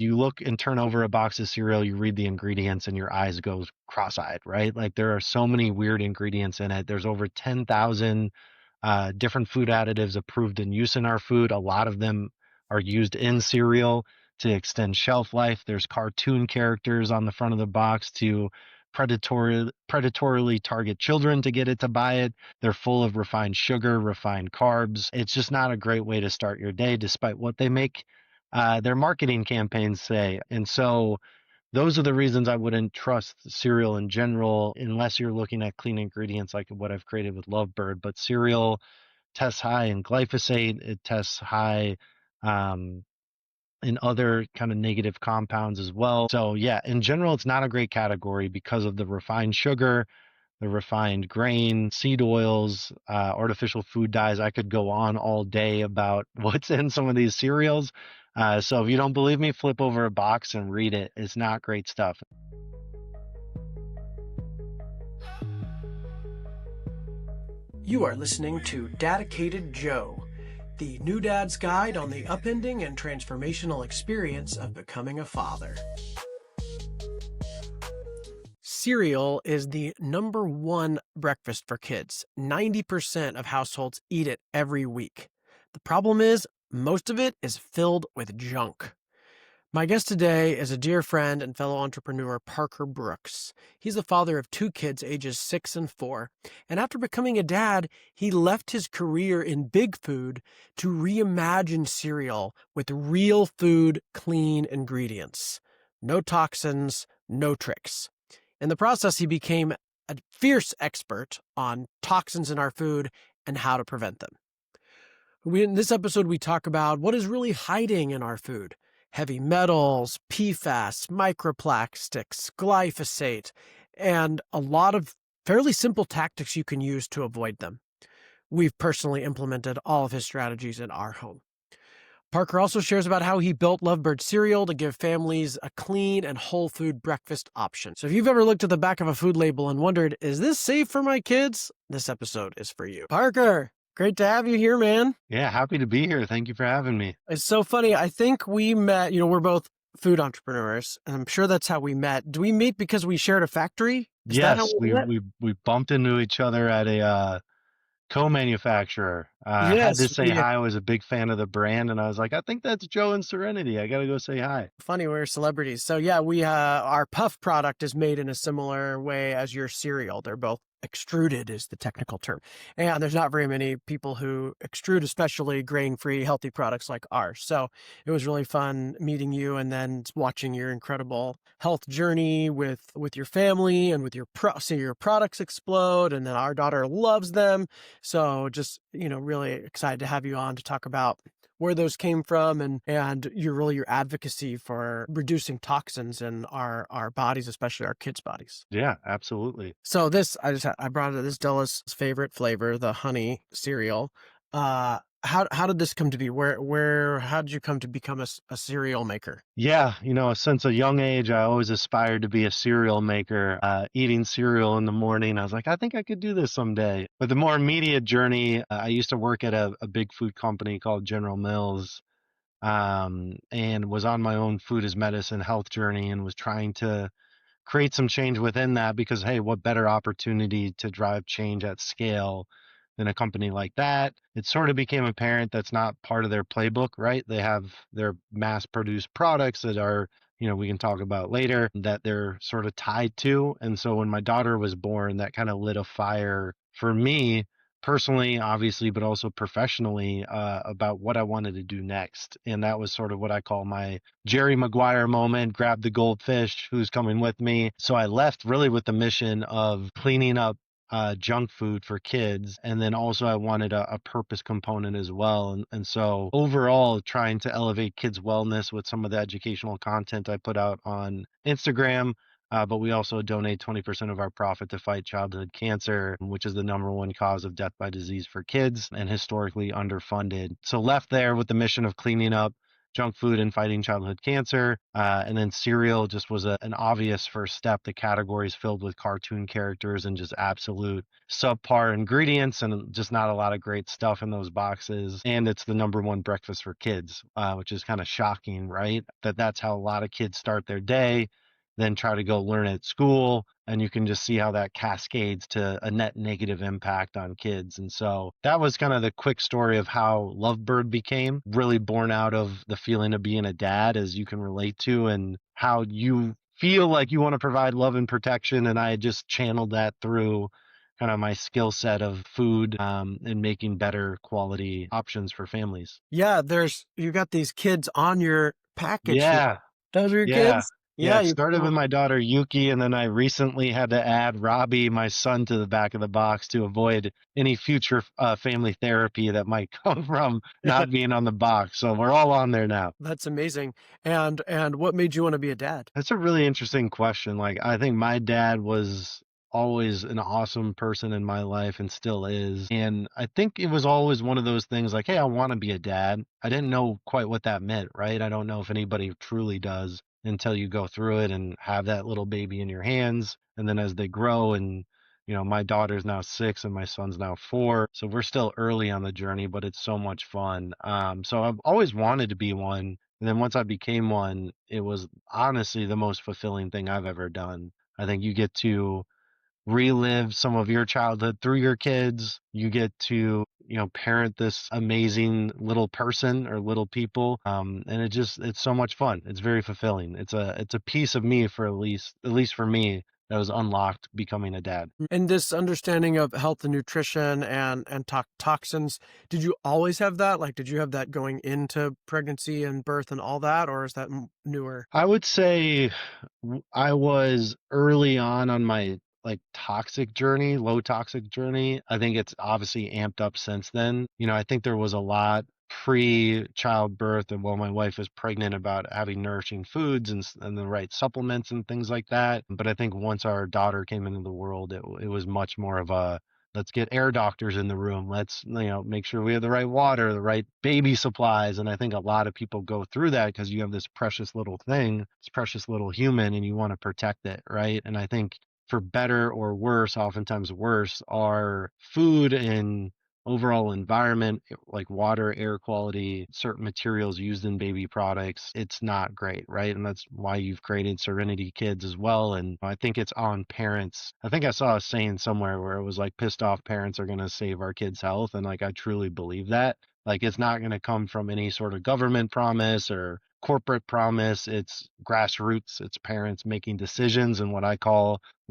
You look and turn over a box of cereal, you read the ingredients and your eyes goes cross-eyed, right? Like there are so many weird ingredients in it. There's over 10,000 different food additives approved in use in our food. A lot of them are used in cereal to extend shelf life. There's cartoon characters on the front of the box to predatorily target children to get it to buy it. They're full of refined sugar, refined carbs. It's just not a great way to start your day, despite what they make their marketing campaigns say. And so those are the reasons I wouldn't trust cereal in general, unless you're looking at clean ingredients like what I've created with Lovebird. But cereal tests high in glyphosate, it tests high um, in other kind of negative compounds as well. So yeah, in general, it's not a great category because of the refined sugar, the refined grain, seed oils, artificial food dyes. I could go on all day about what's in some of these cereals. So if you don't believe me, flip over a box and read it. It's not great stuff. You are listening to Dedicated Joe, the new dad's guide on the upending and transformational experience of becoming a father. Cereal is the number one breakfast for kids. 90% of households eat it every week. The problem is, most of it is filled with junk. My guest today is a dear friend and fellow entrepreneur, Parker Brooks. He's the father of two kids, ages 6 and 4. And after becoming a dad, he left his career in big food to reimagine cereal with real food, clean ingredients. No toxins, no tricks. In the process, he became a fierce expert on toxins in our food and how to prevent them. In this episode, we talk about what is really hiding in our food. Heavy metals, PFAS, microplastics, glyphosate, and a lot of fairly simple tactics you can use to avoid them. We've personally implemented all of his strategies in our home. Parker also shares about how he built Lovebird cereal to give families a clean and whole food breakfast option. So if you've ever looked at the back of a food label and wondered, is this safe for my kids? This episode is for you. Parker, great to have you here, man. Yeah, happy to be here. Thank you for having me. It's so funny. I think we met, we're both food entrepreneurs, and I'm sure that's how we met. Do we meet because we shared a factory? Is that how Yes, we met? we bumped into each other at a co-manufacturer. I had to Yes. say hi. I was a big fan of the brand, and I was like, I think that's Joe and Serenity. I got to go say hi. Funny, we're celebrities. So yeah, we our puff product is made in a similar way as your cereal. They're both extruded is the technical term. And there's not very many people who extrude, especially grain-free, healthy products like ours. So it was really fun meeting you and then watching your incredible health journey with your family and with seeing your products explode. And then our daughter loves them. So just, really excited to have you on to talk about where those came from and your advocacy for reducing toxins in our bodies, especially our kids' bodies. Yeah, absolutely. So I brought this Della's favorite flavor, the honey cereal. How did this come to be? How did you come to become a cereal maker? Yeah, since a young age, I always aspired to be a cereal maker, eating cereal in the morning. I was like, I think I could do this someday. But the more immediate journey, I used to work at a big food company called General Mills, and was on my own food as medicine health journey and was trying to create some change within that because, hey, what better opportunity to drive change at scale than a company like that? It sort of became apparent that's not part of their playbook, right? They have their mass produced products that are, we can talk about later, that they're sort of tied to. And so when my daughter was born, that kind of lit a fire for me personally, obviously, but also professionally, about what I wanted to do next. And that was sort of what I call my Jerry Maguire moment, grab the goldfish, who's coming with me. So I left really with the mission of cleaning up junk food for kids. And then also I wanted a purpose component as well. And so overall, trying to elevate kids' wellness with some of the educational content I put out on Instagram. But we also donate 20% of our profit to fight childhood cancer, which is the number one cause of death by disease for kids and historically underfunded. So left there with the mission of cleaning up junk food and fighting childhood cancer. And then cereal just was an obvious first step. The categories filled with cartoon characters and just absolute subpar ingredients and just not a lot of great stuff in those boxes. And it's the number one breakfast for kids, which is kind of shocking, right? That's how a lot of kids start their day, then try to go learn at school. And you can just see how that cascades to a net negative impact on kids. And so that was kind of the quick story of how Lovebird became, really born out of the feeling of being a dad, as you can relate to, and how you feel like you want to provide love and protection. And I just channeled that through kind of my skill set of food, and making better quality options for families. Yeah, you got these kids on your package here. Yeah. Those are your Yeah. kids? Yeah, Yeah, it you put started 'em. with my daughter Yuki, and then I recently had to add Robbie, my son, to the back of the box to avoid any future family therapy that might come from not being on the box. So we're all on there now. That's amazing. And what made you wanna be a dad? That's a really interesting question. Like, I think my dad was always an awesome person in my life and still is. And I think it was always one of those things like, hey, I want to be a dad. I didn't know quite what that meant, right? I don't know if anybody truly does until you go through it and have that little baby in your hands. And then as they grow, and my daughter's now 6 and my son's now 4. So we're still early on the journey, but it's so much fun. So I've always wanted to be one. And then once I became one, it was honestly the most fulfilling thing I've ever done. I think you get to relive some of your childhood through your kids. You get to, parent this amazing little person or little people. And it's so much fun. It's very fulfilling. It's a piece of me, for at least for me, that was unlocked becoming a dad. And this understanding of health and nutrition and toxins, did you always have that? Like, did you have that going into pregnancy and birth and all that, or is that newer? I would say I was early on my like toxic journey, low toxic journey. I think it's obviously amped up since then. I think there was a lot pre childbirth and while my wife was pregnant about having nourishing foods and the right supplements and things like that. But I think once our daughter came into the world, it was much more of a, let's get air doctors in the room. Let's, make sure we have the right water, the right baby supplies. And I think a lot of people go through that because you have this precious little thing, this precious little human, and you want to protect it, right? And I think for better or worse, oftentimes worse, our food and overall environment, like water, air quality, certain materials used in baby products, it's not great, right? And that's why you've created Serenity Kids as well. And I think it's on parents. I think I saw a saying somewhere where it was like, pissed off parents are going to save our kids' health. And like, I truly believe that. Like, it's not going to come from any sort of government promise or corporate promise. It's grassroots. It's parents making decisions and what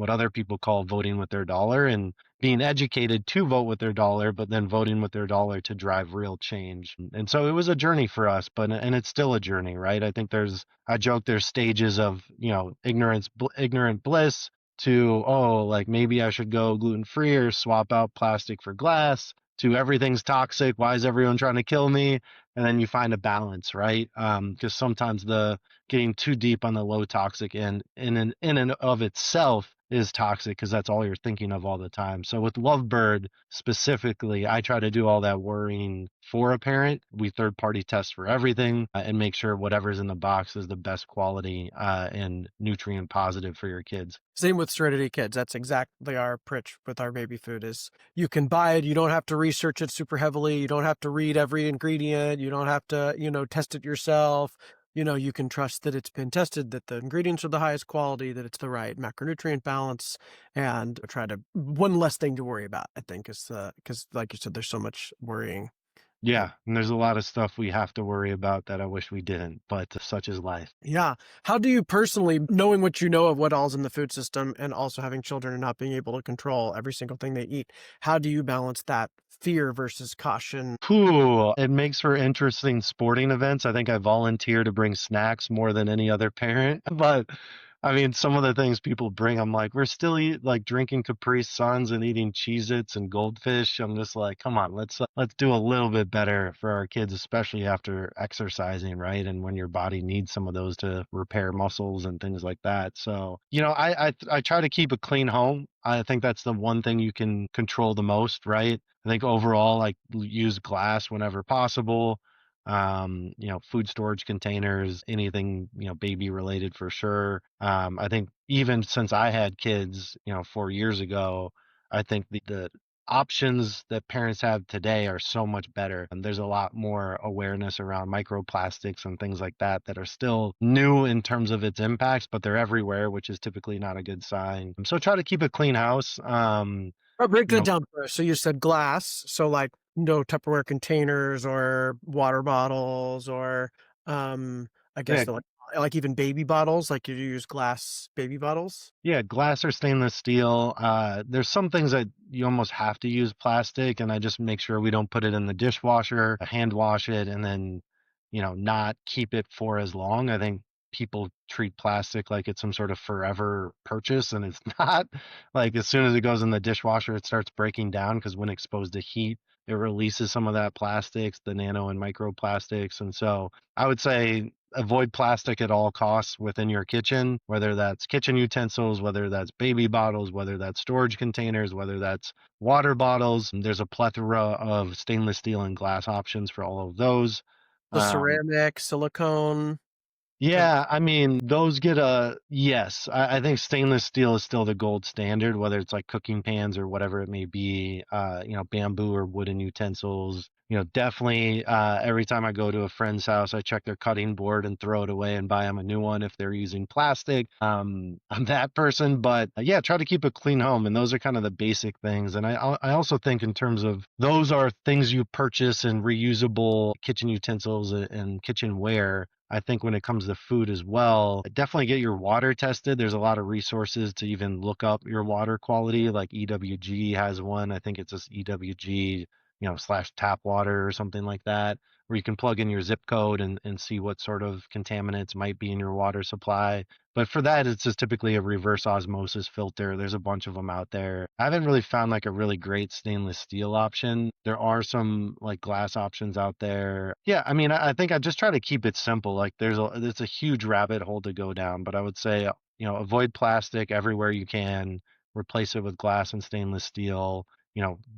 other people call voting with their dollar, and being educated to vote with their dollar, but then voting with their dollar to drive real change. And so it was a journey for us, and it's still a journey, right? I think I joke there's stages of, ignorant bliss to, oh, like maybe I should go gluten free or swap out plastic for glass, to everything's toxic. Why is everyone trying to kill me? And then you find a balance, right? Because sometimes the getting too deep on the low toxic end in and of itself is toxic because that's all you're thinking of all the time. So with Lovebird specifically, I try to do all that worrying for a parent. We third party test for everything, and make sure whatever's in the box is the best quality, and nutrient positive for your kids. Same with Serenity Kids. That's exactly our pitch with our baby food is you can buy it. You don't have to research it super heavily. You don't have to read every ingredient. You don't have to, test it yourself. You can trust that it's been tested, that the ingredients are the highest quality, that it's the right macronutrient balance, and try to one less thing to worry about, I think, is because like you said, there's so much worrying. Yeah, and there's a lot of stuff we have to worry about that I wish we didn't, but such is life. Yeah. How do you personally, knowing what you know of what all's in the food system and also having children and not being able to control every single thing they eat, how do you balance that fear versus caution? Cool. It makes for interesting sporting events. I think I volunteer to bring snacks more than any other parent. But I mean, some of the things people bring, I'm like, we're still like drinking Capri Suns and eating Cheez-Its and goldfish. I'm just like, come on, let's do a little bit better for our kids, especially after exercising, right? And when your body needs some of those to repair muscles and things like that. So, I try to keep a clean home. I think that's the one thing you can control the most, right? I think overall, like use glass whenever possible. food storage containers, anything, baby related for sure. I think even since I had kids, 4 years ago, I think the options that parents have today are so much better. And there's a lot more awareness around microplastics and things like that that are still new in terms of its impacts, but they're everywhere, which is typically not a good sign. So try to keep a clean house. Break You that know, down first. So you said glass, so like no Tupperware containers or water bottles or I guess yeah, the like even baby bottles, like you use glass baby bottles. yeah, glass or stainless steel. There's some things that you almost have to use plastic, and I just make sure we don't put it in the dishwasher, hand wash it, and then, not keep it for as long. I think people treat plastic like it's some sort of forever purchase, and it's not. Like as soon as it goes in the dishwasher, it starts breaking down because when exposed to heat, it releases some of that plastics, the nano and microplastics. And so I would say avoid plastic at all costs within your kitchen, whether that's kitchen utensils, whether that's baby bottles, whether that's storage containers, whether that's water bottles. There's a plethora of stainless steel and glass options for all of those. So Um, ceramic, silicone. Kind yeah, I mean, those get a yes. I think stainless steel is still the gold standard, whether it's like cooking pans or whatever it may be, bamboo or wooden utensils. Definitely every time I go to a friend's house, I check their cutting board and throw it away and buy them a new one if they're using plastic. I'm that person, but yeah, try to keep a clean home. And those are kind of the basic things. And I also think in terms of those are things you purchase and reusable kitchen utensils and kitchenware. I think when it comes to food as well, definitely get your water tested. There's a lot of resources to even look up your water quality, like EWG has one. I think it's just EWG, slash tap water or something like that, where you can plug in your zip code and see what sort of contaminants might be in your water supply. But for that, it's just typically a reverse osmosis filter. There's a bunch of them out there. I haven't really found like a really great stainless steel option. There are some like glass options out there. Yeah, I mean, I think I just try to keep it simple. Like it's a huge rabbit hole to go down, but I would say, avoid plastic everywhere you can, replace it with glass and stainless steel.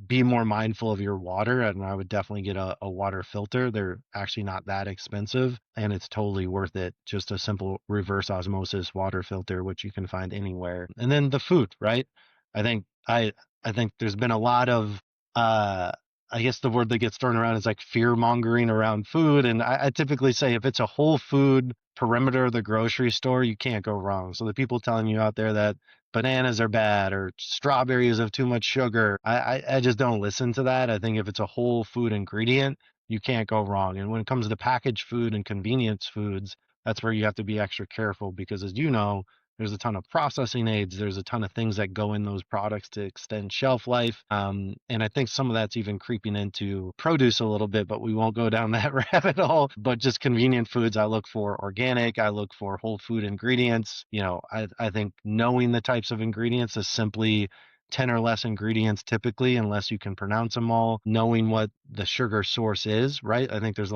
Be more mindful of your water, and I would definitely get a water filter. They're actually not that expensive, and it's totally worth it. Just a simple reverse osmosis water filter, which you can find anywhere. And then the food, right? I think I think there's been a lot of uh I guess the word that gets thrown around is like fear mongering around food. And I typically say if it's a whole food perimeter of the grocery store, you can't go wrong. So the people telling you out there that bananas are bad or strawberries have too much sugar, I just don't listen to that. I think if it's a whole food ingredient, you can't go wrong. And when it comes to packaged food and convenience foods, that's where you have to be extra careful because, as you know, there's a ton of processing aids. There's a ton of things that go in those products to extend shelf life. And I think some of that's even creeping into produce a little bit, but we won't go down that rabbit hole. But just convenient foods, I look for organic, I look for whole food ingredients. I think knowing the types of ingredients is simply 10 or less ingredients typically, unless you can pronounce them all, knowing what the sugar source is, right? I think there's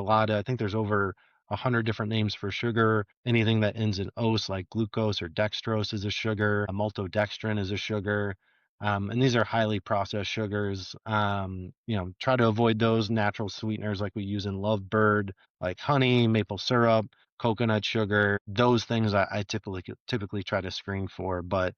over 100 different names for sugar. Anything that ends in ose, like glucose or dextrose, is a sugar. Maltodextrin is a sugar. And these are highly processed sugars. Try to avoid those natural sweeteners like we use in Lovebird, like honey, maple syrup, coconut sugar. Those things I typically try to screen for. But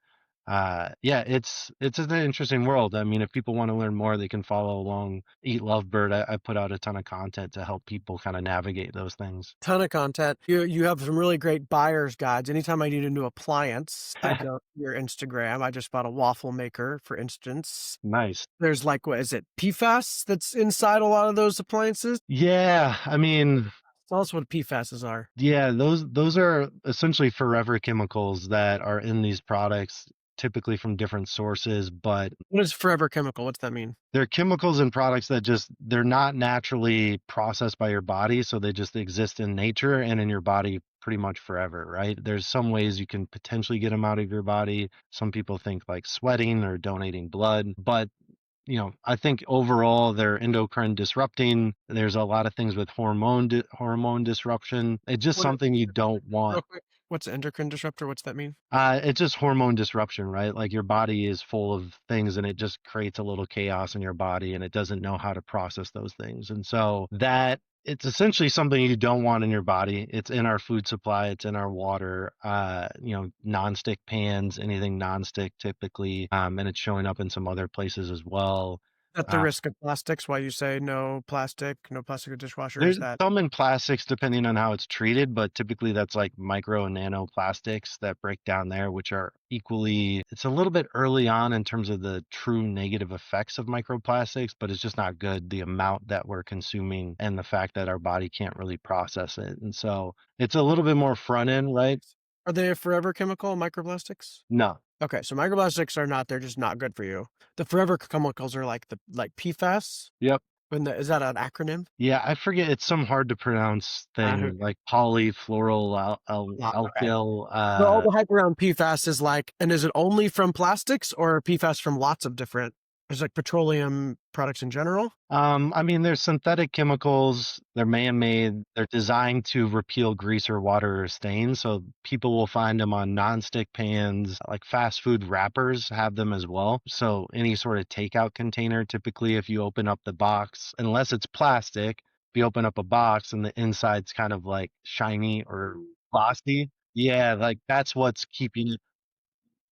yeah, it's an interesting world. I mean, if people want to learn more, they can follow along. Eat Lovebird. I put out a ton of content to help people kind of navigate those things. ton of content. You have some really great buyer's guides. Anytime I need a new appliance, I go to your Instagram. I just bought a waffle maker, for instance. Nice. There's like, what is it, PFAS that's inside a lot of those appliances? Yeah, I mean, Tell us what PFASs are. yeah, those are essentially forever chemicals that are in these products, typically from different sources, but What is forever chemical? What's that mean? they're chemicals and products that just they're not naturally processed by your body, so they just exist in nature and in your body pretty much forever, right? There's some ways you can potentially get them out of your body. Some people think like sweating or donating blood, but I think overall they're endocrine disrupting. There's a lot of things with hormone disruption. It's just What, something you don't real want. quick, what's endocrine disruptor? What's that mean? It's just hormone disruption, right? Like your body is full of things and it just creates a little chaos in your body and it doesn't know how to process those things. And so that it's essentially something you don't want in your body. It's in our food supply, it's in our water. Nonstick pans, anything nonstick typically, and it's showing up in some other places as well. At the Uh, risk of plastics, why you say no plastic or dishwasher, is there's that some in plastics depending on how it's treated, but typically that's like micro and nanoplastics that break down there, which are equally, it's a little bit early on in terms of the true negative effects of microplastics, but it's just not good, the amount that we're consuming and the fact that our body can't really process it. And so it's a little bit more front end, right? are they a forever chemical, microplastics? No. Okay, so microplastics are not, they're just not good for you. The forever chemicals are like PFAS? Yep. Is that an acronym? Yeah, I forget. It's some hard to pronounce Who thing like polyfluoral okay. alkyl. So all the hype around PFAS is like, and is it only from plastics or PFAS from lots of different, there's like petroleum products in general? I mean, there's synthetic chemicals, they're man-made, they're designed to repel grease or water or stains. So people will find them on nonstick pans, like fast food wrappers have them as well. So any sort of takeout container, typically if you open up the box, unless it's plastic, if you open up a box and the inside's kind of like shiny or glossy, yeah, like that's what's keeping it.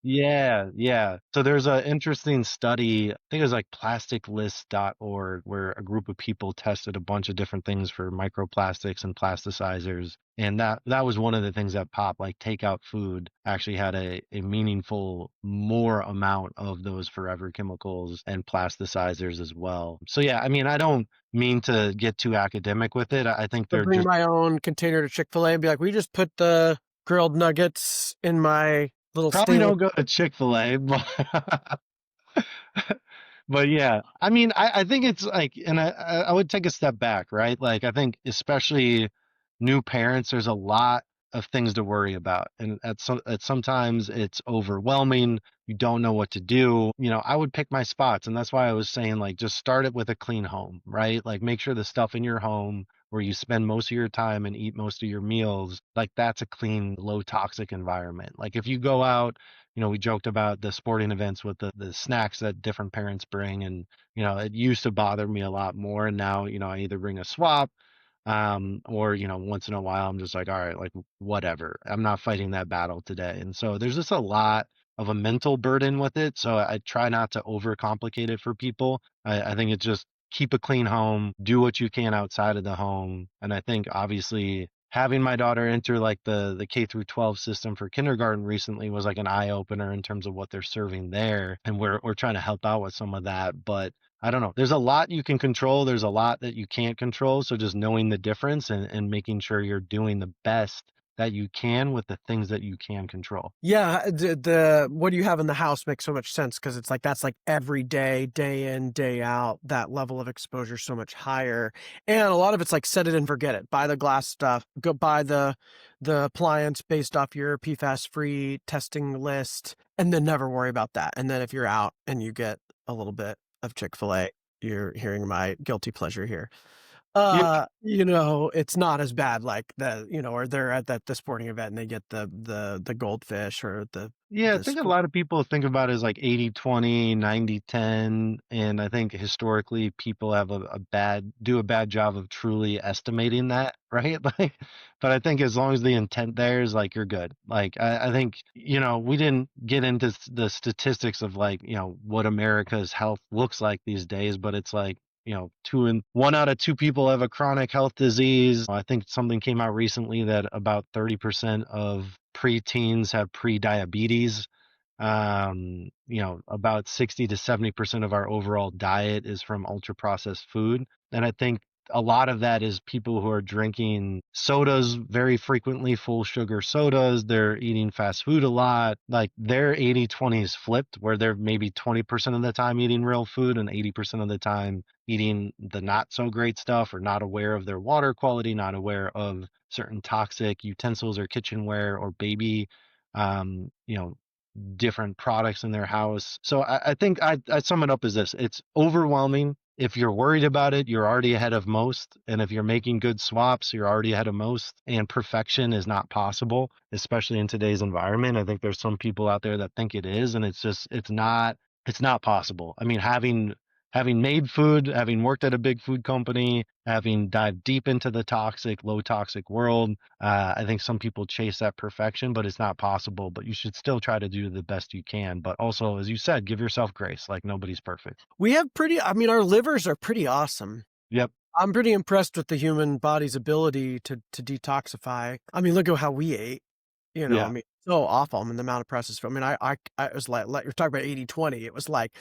Yeah, yeah. So there's an interesting study, I think it was like plasticlist.org, where a group of people tested a bunch of different things for microplastics and plasticizers. And that was one of the things that popped, like takeout food actually had a meaningful more amount of those forever chemicals and plasticizers as well. So yeah, I mean, I don't mean to get too academic with it. I think So they're bring just my own container to Chick-fil-A and be like, we just put the grilled nuggets in my little probably stainless. don't go to Chick-fil-A, but but yeah, I mean, I think it's like, and I would take a step back, right? Like, I think especially new parents, there's a lot of things to worry about, and at sometimes it's overwhelming. You don't know what to do. I would pick my spots, and that's why I was saying like just start it with a clean home, right? Like make sure the stuff in your home where you spend most of your time and eat most of your meals, like that's a clean, low toxic environment. Like if you go out, we joked about the sporting events with the snacks that different parents bring. And, it used to bother me a lot more. And now, I either bring a swap, or, once in a while, I'm just like, all right, like whatever. I'm not fighting that battle today. And so there's just a lot of a mental burden with it. So I try not to overcomplicate it for people. I think it's just keep a clean home, do what you can outside of the home. And I think obviously having my daughter enter like the K through 12 system for kindergarten recently was like an eye opener in terms of what they're serving there. And we're trying to help out with some of that. But I don't know. There's a lot you can control. There's a lot that you can't control. So just knowing the difference and making sure you're doing the best that you can with the things that you can control. Yeah, the what do you have in the house makes so much sense because it's like that's like every day, day in, day out, that level of exposure so much higher. And a lot of it's like set it and forget it. Buy the glass stuff, go buy the appliance based off your PFAS free testing list, and then never worry about that. And then if you're out and you get a little bit of Chick-fil-A, you're hearing my guilty pleasure here. It's not as bad like or they're at the sporting event and they get the goldfish or Yeah, I the think a squid. lot of people think about it as like 80-20, 90-10, and I think historically people have do a bad job of truly estimating that, right? Like, but I think as long as the intent there is like you're good. Like I think, we didn't get into the statistics of like, what America's health looks like these days, but it's like, one out of two people have a chronic health disease. I think something came out recently that about 30% of preteens have pre-diabetes. About 60 to 70% of our overall diet is from ultra processed food. And I think a lot of that is people who are drinking sodas very frequently, full sugar sodas. They're eating fast food a lot. Like their 80-20 is flipped, where they're maybe 20% of the time eating real food and 80% of the time eating the not so great stuff, or not aware of their water quality, not aware of certain toxic utensils or kitchenware or baby, um, you know, different products in their house. So I think I sum it up as this: it's overwhelming. If you're worried about it, you're already ahead of most. And if you're making good swaps, you're already ahead of most. And perfection is not possible, especially in today's environment. I think there's some people out there that think it is, and it's not possible. I mean, having made food, having worked at a big food company, having dived deep into the toxic, low toxic world, I think some people chase that perfection, but it's not possible. But you should still try to do the best you can. But also, as you said, give yourself grace. Like nobody's perfect. We have I mean, our livers are pretty awesome. Yep. I'm pretty impressed with the human body's ability to detoxify. I mean, look at how we ate. I Yeah. mean, so awful. I mean, the amount of processed food. I mean, I was like you're talking about 80/20. It was like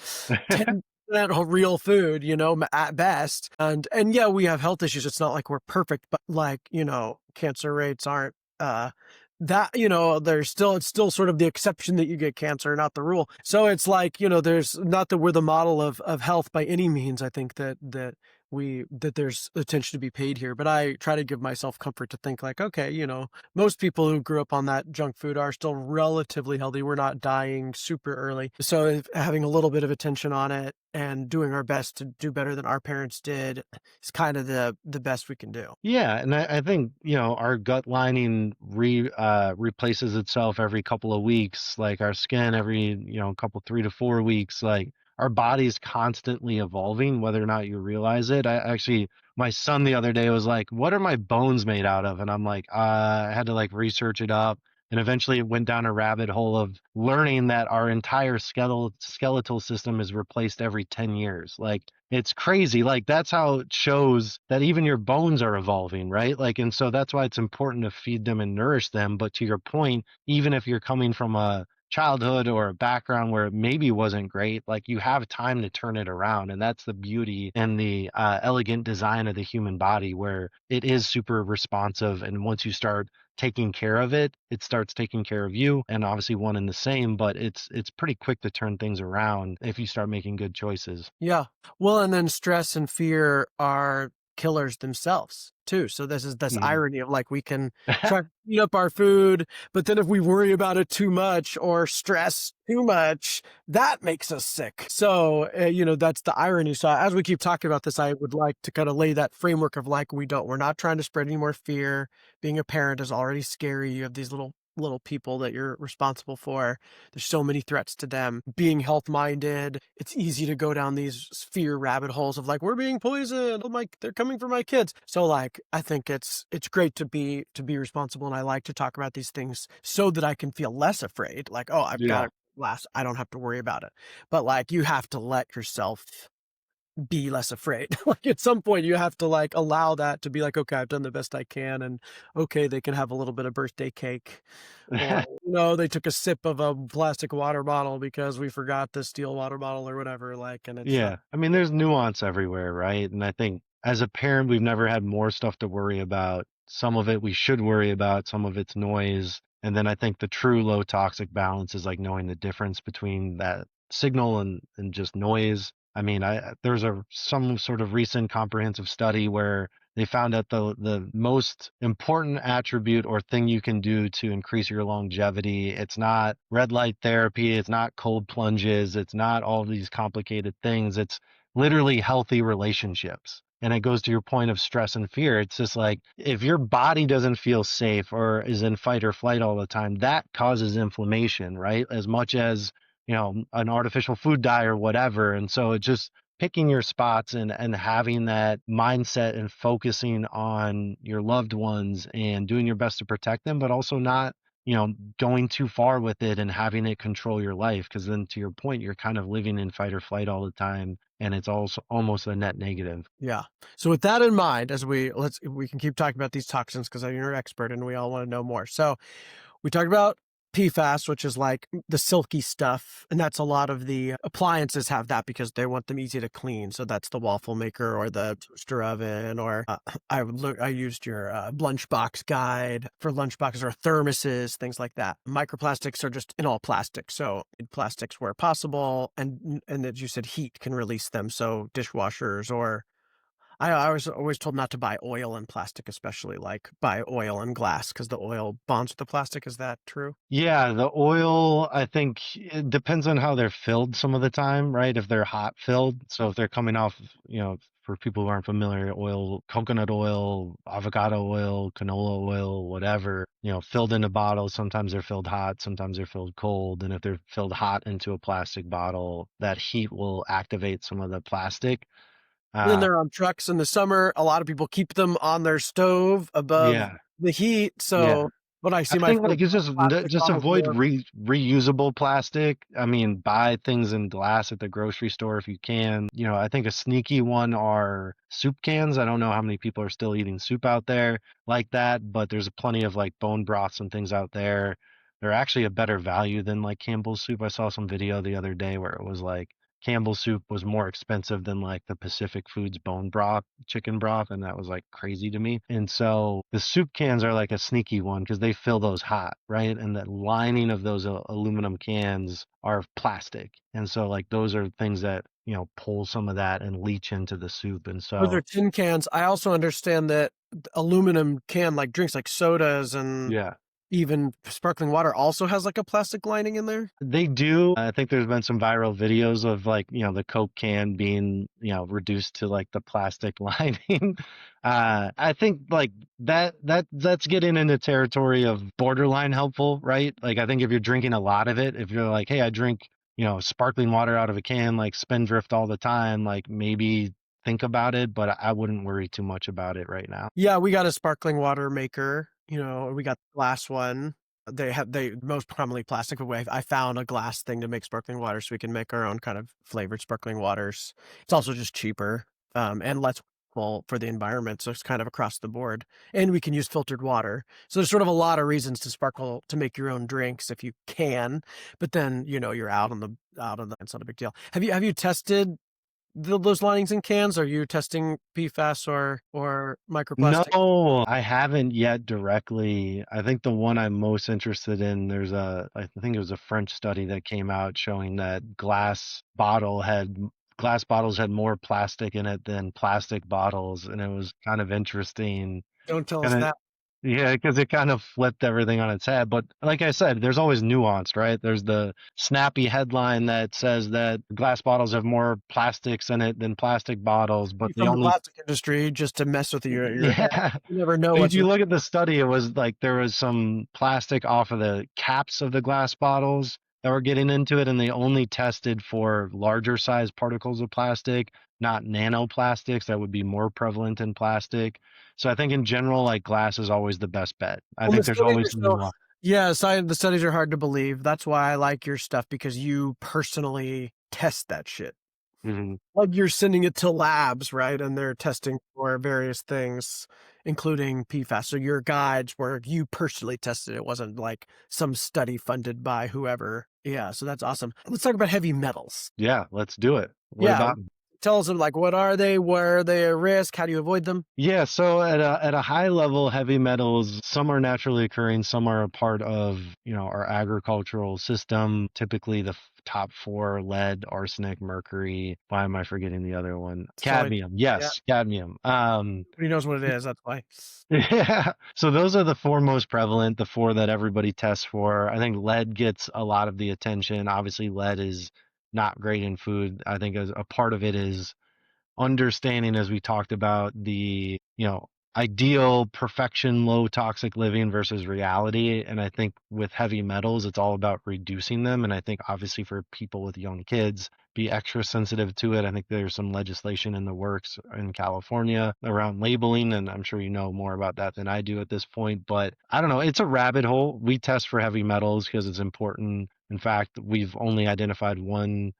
10% real food, at best. And yeah, we have health issues. It's not like we're perfect, but like, cancer rates aren't there's still it's still sort of the exception that you get cancer, not the rule. So it's like, there's not that we're the model of health by any means. I think that there's attention to be paid here, but I try to give myself comfort to think like, okay, most people who grew up on that junk food are still relatively healthy. We're not dying super early. So having a little bit of attention on it and doing our best to do better than our parents did is kind of the best we can do. Yeah, and I think, our gut lining replaces itself every couple of weeks, like our skin every, couple 3 to 4 weeks. Like our body's constantly evolving, whether or not you realize it. I actually my son the other day was like, "What are my bones made out of?" And I'm like, I had to like research it up. And eventually it went down a rabbit hole of learning that our entire skeletal system is replaced every 10 years. Like it's crazy. Like that's how it shows that even your bones are evolving, right? Like, and so that's why it's important to feed them and nourish them. But to your point, even if you're coming from a childhood or a background where it maybe wasn't great, like you have time to turn it around. And that's the beauty and the elegant design of the human body, where it is super responsive. And once you start taking care of it, it starts taking care of you, and obviously one and the same, but it's pretty quick to turn things around if you start making good choices. Yeah. Well, and then stress and fear are killers themselves too. So this is this Mhm. irony of like we can try to eat up our food, but then if we worry about it too much or stress too much, that makes us sick. So, that's the irony. So as we keep talking about this, I would like to kind of lay that framework of like, we're not trying to spread any more fear. Being a parent is already scary. You have these little people that you're responsible for. There's so many threats to them. Being health minded, it's easy to go down these fear rabbit holes of like, we're being poisoned. Oh my, they're coming for my kids. So like, I think it's great to be responsible, and I like to talk about these things so that I can feel less afraid. Like, oh, I've got Yeah. it last. I don't have to worry about it. But like, you have to let yourself be less afraid. Like at some point you have to like allow that to be like, okay, I've done the best I can, and okay, they can have a little bit of birthday cake, or no, they took a sip of a plastic water bottle because we forgot the steel water bottle or whatever, like, and it's Yeah. I mean, there's nuance everywhere, right? And I think as a parent, we've never had more stuff to worry about. Some of it we should worry about, some of it's noise. And then I think the true low toxic balance is like knowing the difference between that signal and just noise. I mean, there's some sort of recent comprehensive study where they found out the most important attribute or thing you can do to increase your longevity. It's not red light therapy, it's not cold plunges, it's not all these complicated things. It's literally healthy relationships. And it goes to your point of stress and fear. It's just like if your body doesn't feel safe or is in fight or flight all the time, that causes inflammation, right? As much as, an artificial food dye or whatever. And so it just picking your spots and having that mindset and focusing on your loved ones and doing your best to protect them, but also not, going too far with it and having it control your life. Because then to your point, you're kind of living in fight or flight all the time. And it's also almost a net negative. yeah. So with that in mind, as we can keep talking about these toxins because you're an expert and we all want to know more. So we talked about PFAS, which is like the silky stuff, and that's a lot of the appliances have that because they want them easy to clean. So that's the waffle maker or the toaster oven, or I used your lunchbox guide for lunchboxes or thermoses, things like that. Microplastics are just in all plastics, so in plastics where possible, and as you said, heat can release them. So dishwashers or I was always told not to buy oil and plastic, especially like buy oil and glass because the oil bonds with the plastic. Is that true? Yeah, the oil, I think it depends on how they're filled some of the time, right? If they're hot filled. So if they're coming off, for people who aren't familiar, oil, coconut oil, avocado oil, canola oil, whatever, filled into bottles. Sometimes they're filled hot, sometimes they're filled cold. And if they're filled hot into a plastic bottle, that heat will activate some of the plastic. And then Uh, they're on trucks in the summer. A lot of people keep them on their stove above yeah, the heat. yeah. So when I see I my think friends like it's with just plastic just bottles avoid there, reusable plastic. I mean, buy things in glass at the grocery store if you can. I think a sneaky one are soup cans. I don't know how many people are still eating soup out there like that, but there's plenty of like bone broths and things out there. They're actually a better value than like Campbell's soup. I saw some video the other day where it was like Campbell's soup was more expensive than like the Pacific Foods bone broth, chicken broth, and that was like crazy to me. And so the soup cans are like a sneaky one because they fill those hot, right? And the lining of those aluminum cans are plastic. And so like those are things that, pull some of that and leach into the soup. And those are so tin cans. I also understand that aluminum can like drinks like sodas and yeah. even sparkling water also has like a plastic lining in there. They do. I think there's been some viral videos of like, the Coke can being, reduced to like the plastic lining. I think like that's getting into territory of borderline helpful, right? Like I think if you're drinking a lot of it, if you're like, hey, I drink, sparkling water out of a can, like Spindrift all the time, like maybe think about it, but I wouldn't worry too much about it right now. Yeah, we got a sparkling water maker, we got the glass one. They most commonly plastic, but I found a glass thing to make sparkling water so we can make our own kind of flavored sparkling waters. It's also just cheaper, and less harmful for the environment, so it's kind of across the board. And we can use filtered water. So there's sort of a lot of reasons to make your own drinks if you can, but then, you're out on the it's not a big deal. Have you tested those linings in cans? Are you testing PFAS or microplastics? No, I haven't yet directly. I think the one I'm most interested in, I think it was a French study that came out showing that glass bottles had more plastic in it than plastic bottles, and it was kind of interesting. Don't tell us Kind of that. yeah, because it kind of flipped everything on its head. But like I said, there's always nuance, right? There's the snappy headline that says that glass bottles have more plastics in it than plastic bottles, but the From the only plastic industry just to mess with your head. yeah. You never know But if what's you in look at the study, it was like there was some plastic off of the caps of the glass bottles that were getting into it, and they only tested for larger size particles of plastic, not nanoplastics that would be more prevalent in plastic. So I think in general, like glass is always the best bet. I Well, the think there's studies always are so nuance. yeah, the studies are hard to believe. That's why I like your stuff because you personally test that shit. Mhm. Like, you're sending it to labs, right? And they're testing for various things, including PFAS. So your guides where you personally tested it wasn't like some study funded by whoever. Yeah, so that's awesome. Let's talk about heavy metals. Yeah, let's do it. What Yeah, about tell us, like, what are they? Where are they a risk? How do you avoid them? Yeah, so at a high level, heavy metals, some are naturally occurring, some are a part of, our agricultural system. Typically the top four: lead, arsenic, mercury. Why am I forgetting the other one? So, Cadmium. yeah, Yes, cadmium. nobody knows what it is, that's why. Yeah. So those are the four most prevalent, the four that everybody tests for. I think lead gets a lot of the attention. Obviously, lead is not great in food. I think as a part of it is understanding, as we talked about, the ideal perfection low toxic living versus reality. And I think with heavy metals it's all about reducing them, and I think obviously for people with young kids, be extra sensitive to it. I think there's some legislation in the works in California around labeling, and I'm sure you know more about that than I do at this point. But I don't know, it's a rabbit hole. We test for heavy metals because it's important. In fact, we've only identified one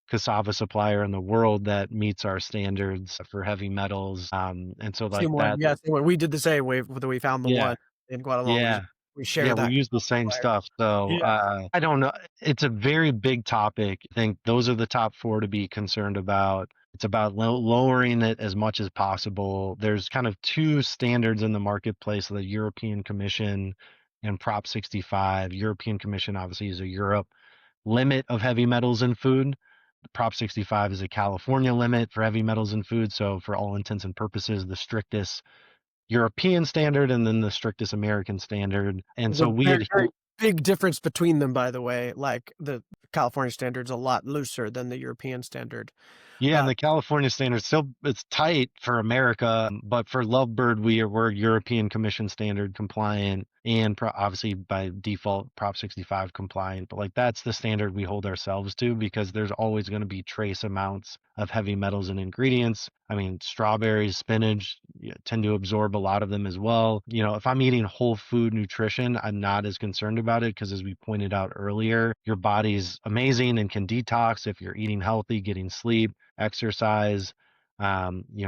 cassava supplier in the world that meets our standards for heavy metals. And so like Same one, that, yeah, same one. We did the same, we found the yeah, one in Guatemala, yeah, we yeah, share we that use the same supplier. stuff. So Yeah. I don't know. It's a very big topic. I think those are the top four to be concerned about. It's about lowering it as much as possible. There's kind of two standards in the marketplace: the European Commission and Prop 65. European Commission obviously is a Europe limit of heavy metals in food. Prop 65 is a California limit for heavy metals in food. So for all intents and purposes, the strictest European standard and then the strictest American standard. And There's a so we very, adhere. very big difference between them, by the way. Like the California standard's a lot looser than the European standard. Yeah, and Uh, the California standard still it's tight for America, but for Lovebird we're European Commission standard compliant and obviously by default Prop 65 compliant. But like that's the standard we hold ourselves to because there's always going to be trace amounts of heavy metals and ingredients. I mean, strawberries, spinach tend to absorb a lot of them as well. You know, if I'm eating whole food nutrition, I'm not as concerned about it because as we pointed out earlier, your body's amazing and can detox if you're eating healthy, getting sleep, exercise,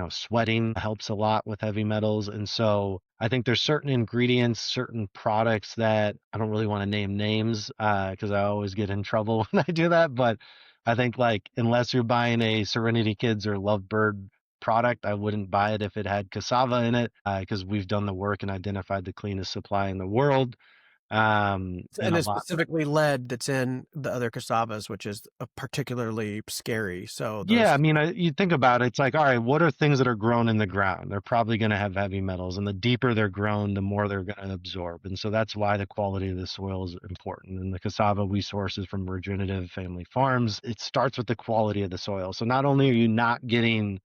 sweating helps a lot with heavy metals. And so I think there's certain ingredients, certain products that I don't really want to name names because I always get in trouble when I do that. But I think like unless you're buying a Serenity Kids or Lovebird product, I wouldn't buy it if it had cassava in it because we've done the work and identified the cleanest supply in the world. And and a it's lot. specifically lead that's in the other cassavas, which is particularly scary. So Yeah, I those mean, you think about it, it's like, all right, what are things that are grown in the ground? They're probably going to have heavy metals, and the deeper they're grown, the more they're going to absorb. And so that's why the quality of the soil is important. And the cassava we source is from regenerative family farms. It starts with the quality of the soil. So not only are you not getting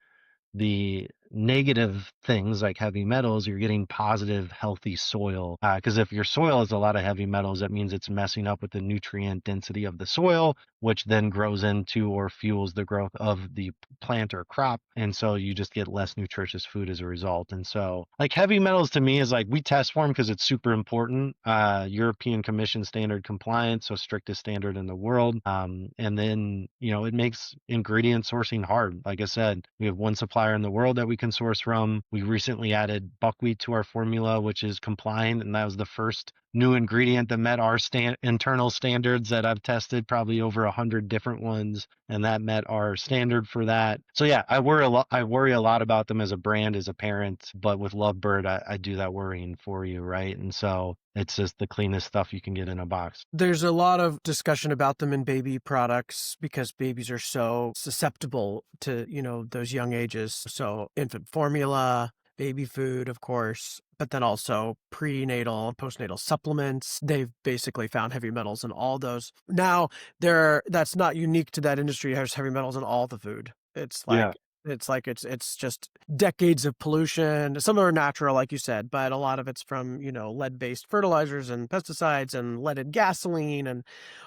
the negative things like heavy metals, you're getting positive, healthy soil. Because if your soil has a lot of heavy metals, that means it's messing up with the nutrient density of the soil, which then grows into or fuels the growth of the plant or crop. And so you just get less nutritious food as a result. And so, like heavy metals to me is like we test for them because it's super important. European Commission standard compliant, so strictest standard in the world. And then, it makes ingredient sourcing hard. Like I said, we have one supplier in the world that we can source from. We recently added buckwheat to our formula, which is compliant, and that was the first new ingredient that met our internal standards that I've tested, probably over 100 different ones, and that met our standard for that. So yeah, I worry a lot. I worry a lot about them as a brand, as a parent, but with Lovebird, I do that worrying for you, right? And so it's just the cleanest stuff you can get in a box. There's a lot of discussion about them in baby products because babies are so susceptible to, those young ages. So infant formula, baby food, of course, but then also prenatal and postnatal supplements. They've basically found heavy metals in all those. Now, that's not unique to that industry. There's heavy metals in all the food. Yeah. It's just decades of pollution. Some are natural, like you said, but a lot of it's from, lead-based fertilizers and pesticides and leaded gasoline and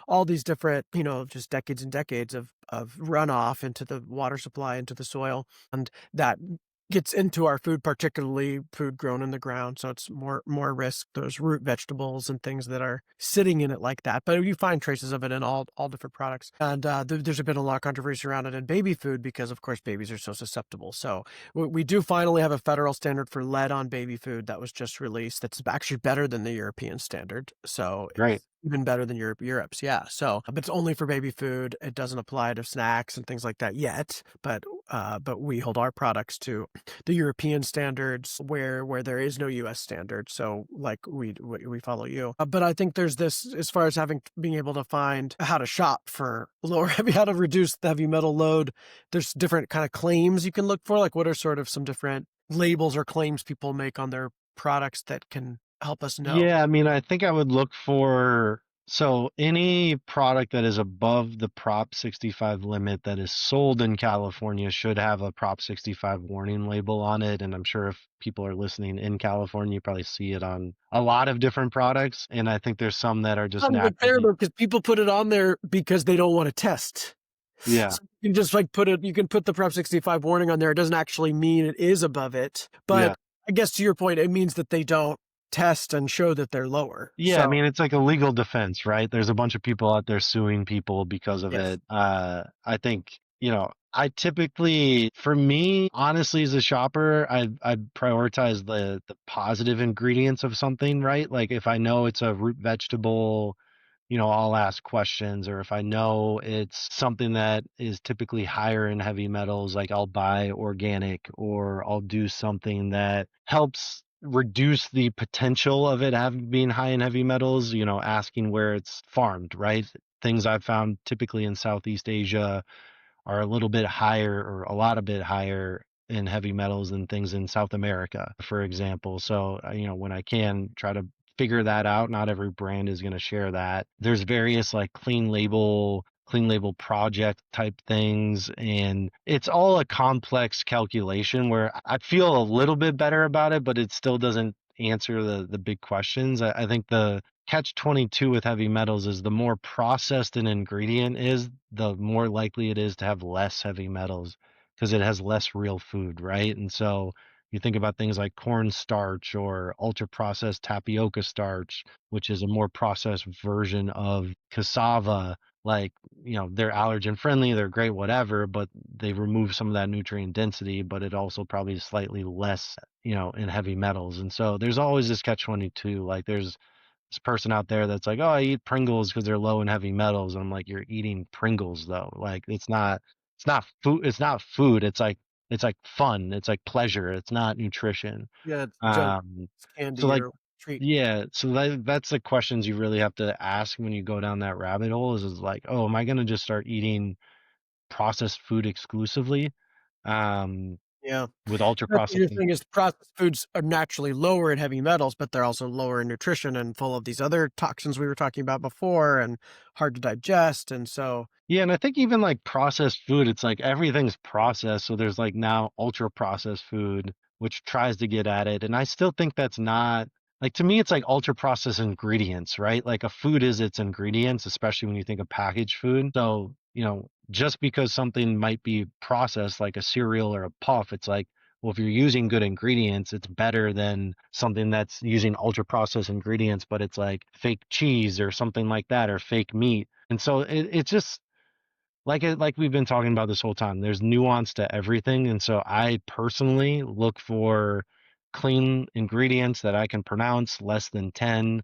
all these different, just decades and decades of runoff into the water supply, into the soil. And that gets into our food, particularly food grown in the ground. So it's more risk, those root vegetables and things that are sitting in it like that. But you find traces of it in all different products. And there's been a lot of controversy around it in baby food because, of course, babies are so susceptible. So we do finally have a federal standard for lead on baby food that was just released. That's actually better than the European standard. So Great. it's even better than Europe's. Yeah. So, but it's only for baby food. It doesn't apply to snacks and things like that yet. But we hold our products to the European standards where there is no US standard. So like we follow you. But I think there's this, as far as being able to find how to shop for how to reduce the heavy metal load. There's different kind of claims you can look for. Like what are sort of some different labels or claims people make on their products that can help us know? Yeah, I mean, I think I would look for so any product that is above the Prop 65 limit that is sold in California should have a Prop 65 warning label on it. And I'm sure if people are listening in California, you probably see it on a lot of different products. And I think there's some that are just Not even fair naturally. though, because people put it on there because they don't want to test. Yeah, So you can just you can put the Prop 65 warning on there. It doesn't actually mean it is above it. yeah. But I guess to your point, it means that they don't test and show that they're lower. Yeah, I So mean, it's like a legal defense, right? There's a bunch of people out there suing people because of yes. it. I think, I typically, for me, honestly, as a shopper, I prioritize the positive ingredients of something, right? Like if I know it's a root vegetable, I'll ask questions, or if I know it's something that is typically higher in heavy metals, like I'll buy organic or I'll do something that helps reduce the potential of it being high in heavy metals, asking where it's farmed, right? Things I've found typically in Southeast Asia are a little bit higher or a lot a bit higher in heavy metals than things in South America, for example. So, when I can try to figure that out, not every brand is going to share that. There's various like clean label project type things, and it's all a complex calculation where I feel a little bit better about it, but it still doesn't answer the big questions. I think the catch 22 with heavy metals is the more processed an ingredient is, the more likely it is to have less heavy metals because it has less real food, right? And so you think about things like cornstarch or ultra processed tapioca starch, which is a more processed version of cassava. Like, they're allergen friendly, they're great, whatever, but they remove some of that nutrient density, but it also probably is slightly less, in heavy metals. And so there's always this catch 22. Like, there's this person out there that's like, oh, I eat Pringles because they're low in heavy metals. And I'm like, you're eating Pringles though. Like, it's not food. It's not food. It's like fun. It's like pleasure. It's not nutrition. Yeah, it's junk, Um, it's so candy like, or treat. yeah, so that's the questions you really have to ask when you go down that rabbit hole is like, oh, am I gonna just start eating processed food exclusively, um, Yeah. with ultra That's what processed? you're saying is processed foods are naturally lower in heavy metals, but they're also lower in nutrition and full of these other toxins we were talking about before and hard to digest. And so, Yeah, and I think even like processed food, it's like everything's processed. So there's like now ultra processed food, which tries to get at it. And I still think that's not like, to me, it's like ultra processed ingredients, right? Like a food is its ingredients, especially when you think of packaged food. So, just because something might be processed like a cereal or a puff, it's like, well, if you're using good ingredients, it's better than something that's using ultra processed ingredients, but it's like fake cheese or something like that, or fake meat. And so it's just like we've been talking about this whole time, there's nuance to everything. And so I personally look for clean ingredients that I can pronounce, less than 10,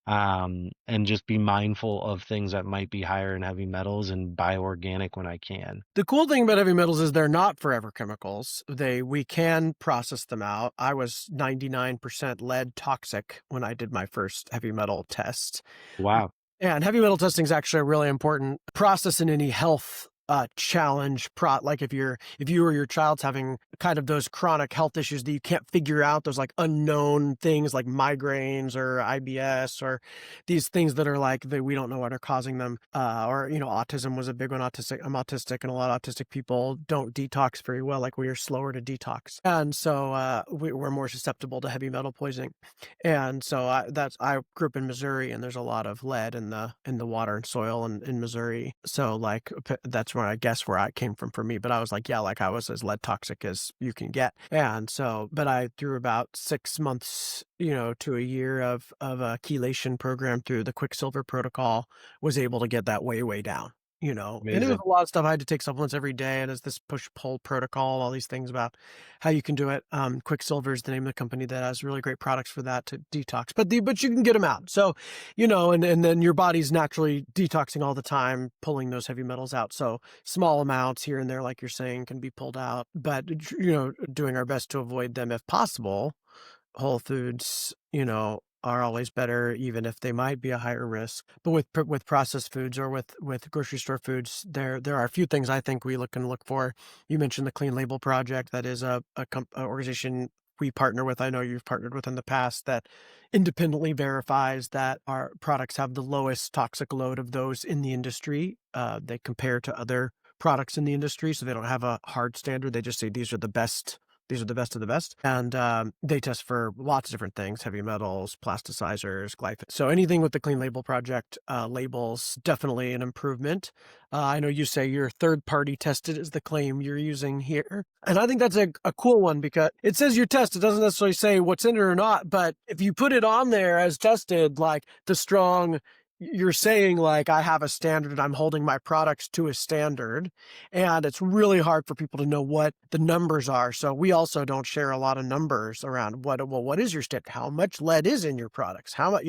and just be mindful of things that might be higher in heavy metals and buy organic when I can. the cool thing about heavy metals is they're not forever chemicals. We can process them out. I was 99% lead toxic when I did my first heavy metal test. Wow. Yeah, and heavy metal testing is actually a really important process in any health challenge. Like if you or your child's having kind of those chronic health issues that you can't figure out, those like unknown things like migraines or IBS or these things that are like that we don't know what are causing them. Or autism was a big one. I'm autistic, and a lot of autistic people don't detox very well. Like we are slower to detox, and so we're more susceptible to heavy metal poisoning. And so I grew up in Missouri, and there's a lot of lead in the water and soil in Missouri. So like that's where I guess where I came from for me. But I was like, yeah, like I was as lead toxic as you can get. And so, but I through about 6 months, to a year of a chelation program through the Quicksilver protocol, was able to get that way down. And it was Amazing. a lot of stuff. I had to take supplements every day, and it's this push-pull protocol, all these things about how you can do it. Quicksilver is the name of the company that has really great products for that to detox, but you can get them out. So, and then your body's naturally detoxing all the time, pulling those heavy metals out. So small amounts here and there, like you're saying, can be pulled out, but doing our best to avoid them if possible. Whole foods, are always better, even if they might be a higher risk. But with processed foods or with grocery store foods, there are a few things I think we can look for. You mentioned the Clean Label Project. That is a organization we partner with. I know you've partnered with in the past, that independently verifies that our products have the lowest toxic load of those in the industry. They compare to other products in the industry, so they don't have a hard standard. They just say these are the best. These are the best of the best. And they test for lots of different things: heavy metals, plasticizers, glyphosate. So anything with the Clean Label Project labels, definitely an improvement. I know you say your third-party tested is the claim you're using here. And I think that's a cool one, because it says you're tested. It doesn't necessarily say what's in it or not. But if you put it on there as tested, like you're saying, like, I have a standard and I'm holding my products to a standard, and it's really hard for people to know what the numbers are. So we also don't share a lot of numbers around what is your standard? How much lead is in your products? How much,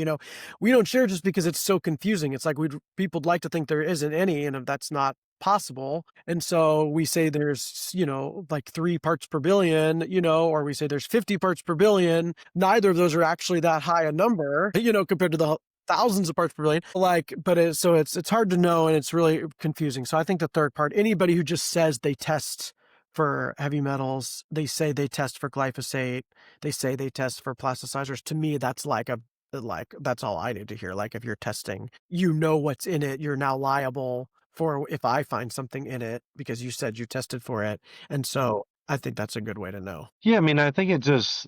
we don't share just because it's so confusing. It's like people'd like to think there isn't any, and if that's not possible. And so we say there's, like 3 parts per billion, or we say there's 50 parts per billion. Neither of those are actually that high a number, compared to the thousands of parts per billion. Like, but it's hard to know and it's really confusing. So I think the third part, anybody who just says they test for heavy metals, they say they test for glyphosate, they say they test for plasticizers. To me, that's like that's all I need to hear. Like if you're testing, you know what's in it, you're now liable for if I find something in it because you said you tested for it. And so I think that's a good way to know. Yeah, I mean, I think it just,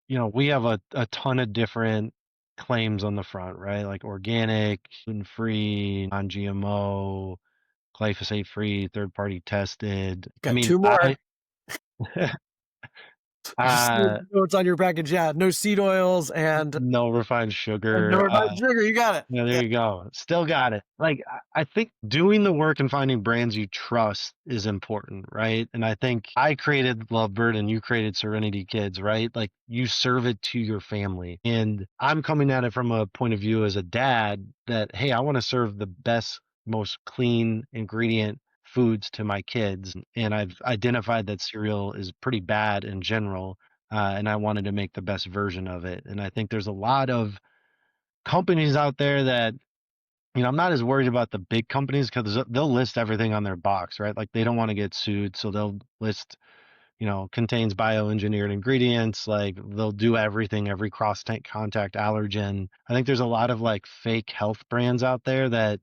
we have a ton of different claims on the front, right? Like organic, gluten-free, non-GMO, glyphosate-free, third-party tested. I Got mean, two more. Just so uh, you know what's on your package. Yeah, no seed oils no refined and no sugar. refined sugar. You got it. Yeah, there Yeah. you go. Still got it. Like, I think doing the work and finding brands you trust is important, right? And I think I created Lovebird and you created Serenity Kids, right? Like, you serve it to your family. And I'm coming at it from a point of view as a dad that, hey, I want to serve the best, most clean ingredient foods to my kids. And I've identified that cereal is pretty bad in general. And I wanted to make the best version of it. And I think there's a lot of companies out there that I'm not as worried about the big companies because they'll list everything on their box, right? Like they don't want to get sued, so they'll list, contains bioengineered ingredients. Like they'll do everything, every cross contact allergen. I think there's a lot of like fake health brands out there that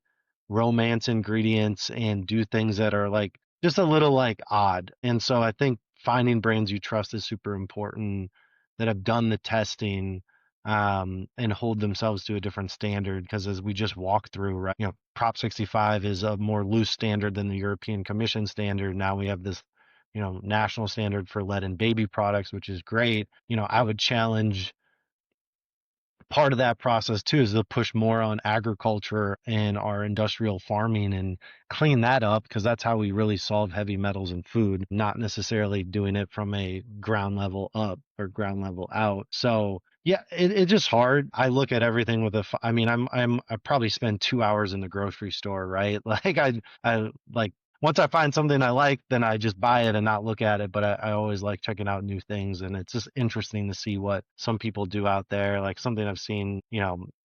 romance ingredients and do things that are like just a little like odd. And so I think finding brands you trust is super important that have done the testing and hold themselves to a different standard. Because as we just walked through, right, Prop 65 is a more loose standard than the European Commission standard. Now we have this, national standard for lead in baby products, which is great. I would challenge part of that process too is to push more on agriculture and our industrial farming and clean that up because that's how we really solve heavy metals in food, not necessarily doing it from a ground level up or ground level out. So yeah, it's just hard. I look at everything with I mean, I probably spend 2 hours in the grocery store, right? Like I like once I find something I like, then I just buy it and not look at it. But I always like checking out new things, and it's just interesting to see what some people do out there. Like something I've seen,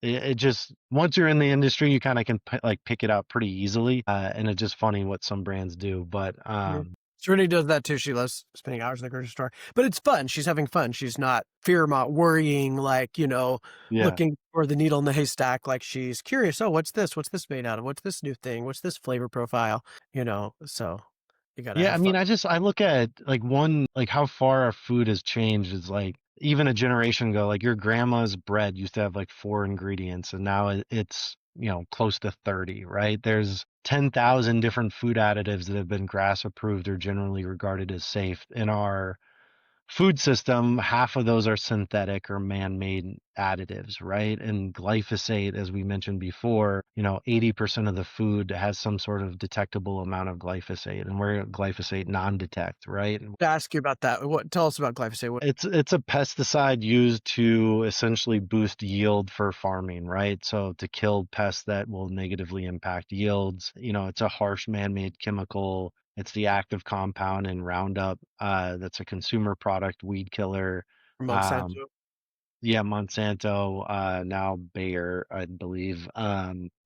it just once you're in the industry, you kind of can like pick it out pretty easily, and it's just funny what some brands do. But Yeah. Serenity does that too. She loves spending hours in the grocery store, but it's fun. She's having fun. She's not worrying, like, yeah. looking for the needle in the haystack. Like she's curious. Oh, what's this? What's this made out of? What's this new thing? What's this flavor profile? So you got to Yeah, I have fun. mean, I look at like like how far our food has changed is like even a generation ago, like your grandma's bread used to have like four ingredients and now it's, close to 30, right? There's 10,000 different food additives that have been GRAS approved or generally regarded as safe in our food system. Half of those are synthetic or man-made additives, right? And glyphosate, as we mentioned before, 80% of the food has some sort of detectable amount of glyphosate, and we're glyphosate non-detect, right? To ask you about that. Tell us about glyphosate. It's a pesticide used to essentially boost yield for farming, right? So to kill pests that will negatively impact yields. It's a harsh man-made chemical. It's the active compound in Roundup. That's a consumer product, weed killer. Um, Monsanto? yeah, Monsanto, now Bayer, I believe.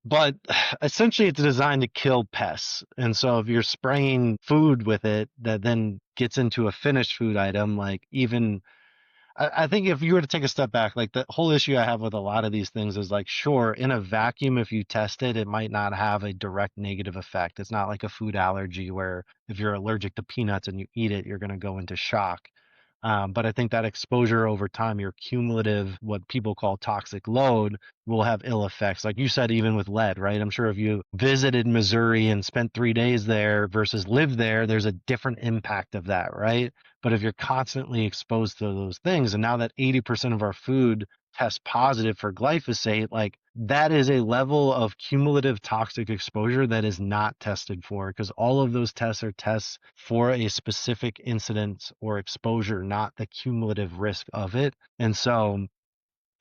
But essentially it's designed to kill pests. And so if you're spraying food with it that then gets into a finished food item, like even I think if you were to take a step back, like the whole issue I have with a lot of these things is like, sure, in a vacuum, if you test it, it might not have a direct negative effect. It's not like a food allergy where if you're allergic to peanuts and you eat it, you're going to go into shock. But I think that exposure over time, your cumulative, what people call toxic load, will have ill effects. Like you said, even with lead, right? I'm sure if you visited Missouri and spent 3 days there versus lived there, there's a different impact of that, right? But if you're constantly exposed to those things, and now that 80% of our food tests positive for glyphosate, like that is a level of cumulative toxic exposure that is not tested for because all of those tests are tests for a specific incident or exposure, not the cumulative risk of it. And so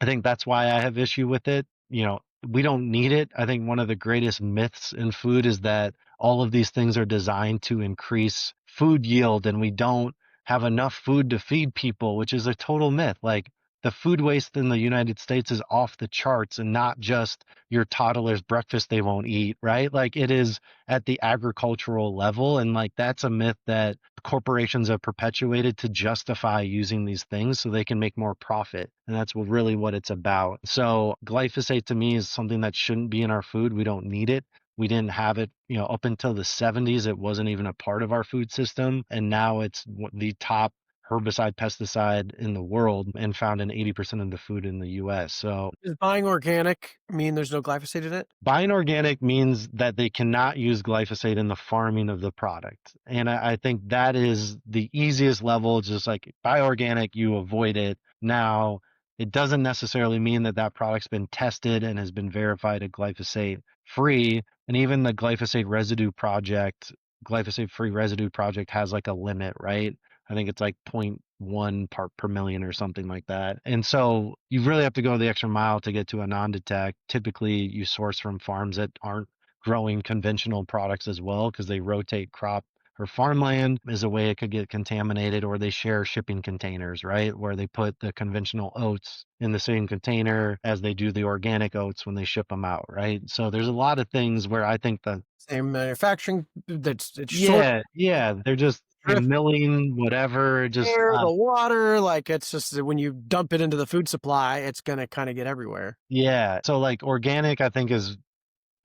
I think that's why I have issue with it. We don't need it. I think one of the greatest myths in food is that all of these things are designed to increase food yield and we don't have enough food to feed people, which is a total myth. Like the food waste in the United States is off the charts, and not just your toddler's breakfast they won't eat, right? Like it is at the agricultural level. And like that's a myth that corporations have perpetuated to justify using these things so they can make more profit. And that's really what it's about. So glyphosate to me is something that shouldn't be in our food. We don't need it. We didn't have it, up until the 70s. It wasn't even a part of our food system. And now it's the top herbicide pesticide in the world and found in 80% of the food in the US. So Does buying organic mean there's no glyphosate in it? buying organic means that they cannot use glyphosate in the farming of the product. And I think that is the easiest level. Just like buy organic, you avoid it. Now, it doesn't necessarily mean that that product's been tested and has been verified at glyphosate free. And even the glyphosate free residue project has like a limit, right? I think it's like zero point 0.1 part per million or something like that. And so you really have to go the extra mile to get to a non-detect. Typically, you source from farms that aren't growing conventional products as well because they rotate crop or farmland is a way it could get contaminated, or they share shipping containers, right? Where they put the conventional oats in the same container as they do the organic oats when they ship them out, right? So there's a lot of things where I think that Same manufacturing. It's sort yeah, they're just of milling, whatever, just air, the water. Like it's just when you dump it into the food supply, it's gonna kind of get everywhere. yeah. So like organic, I think is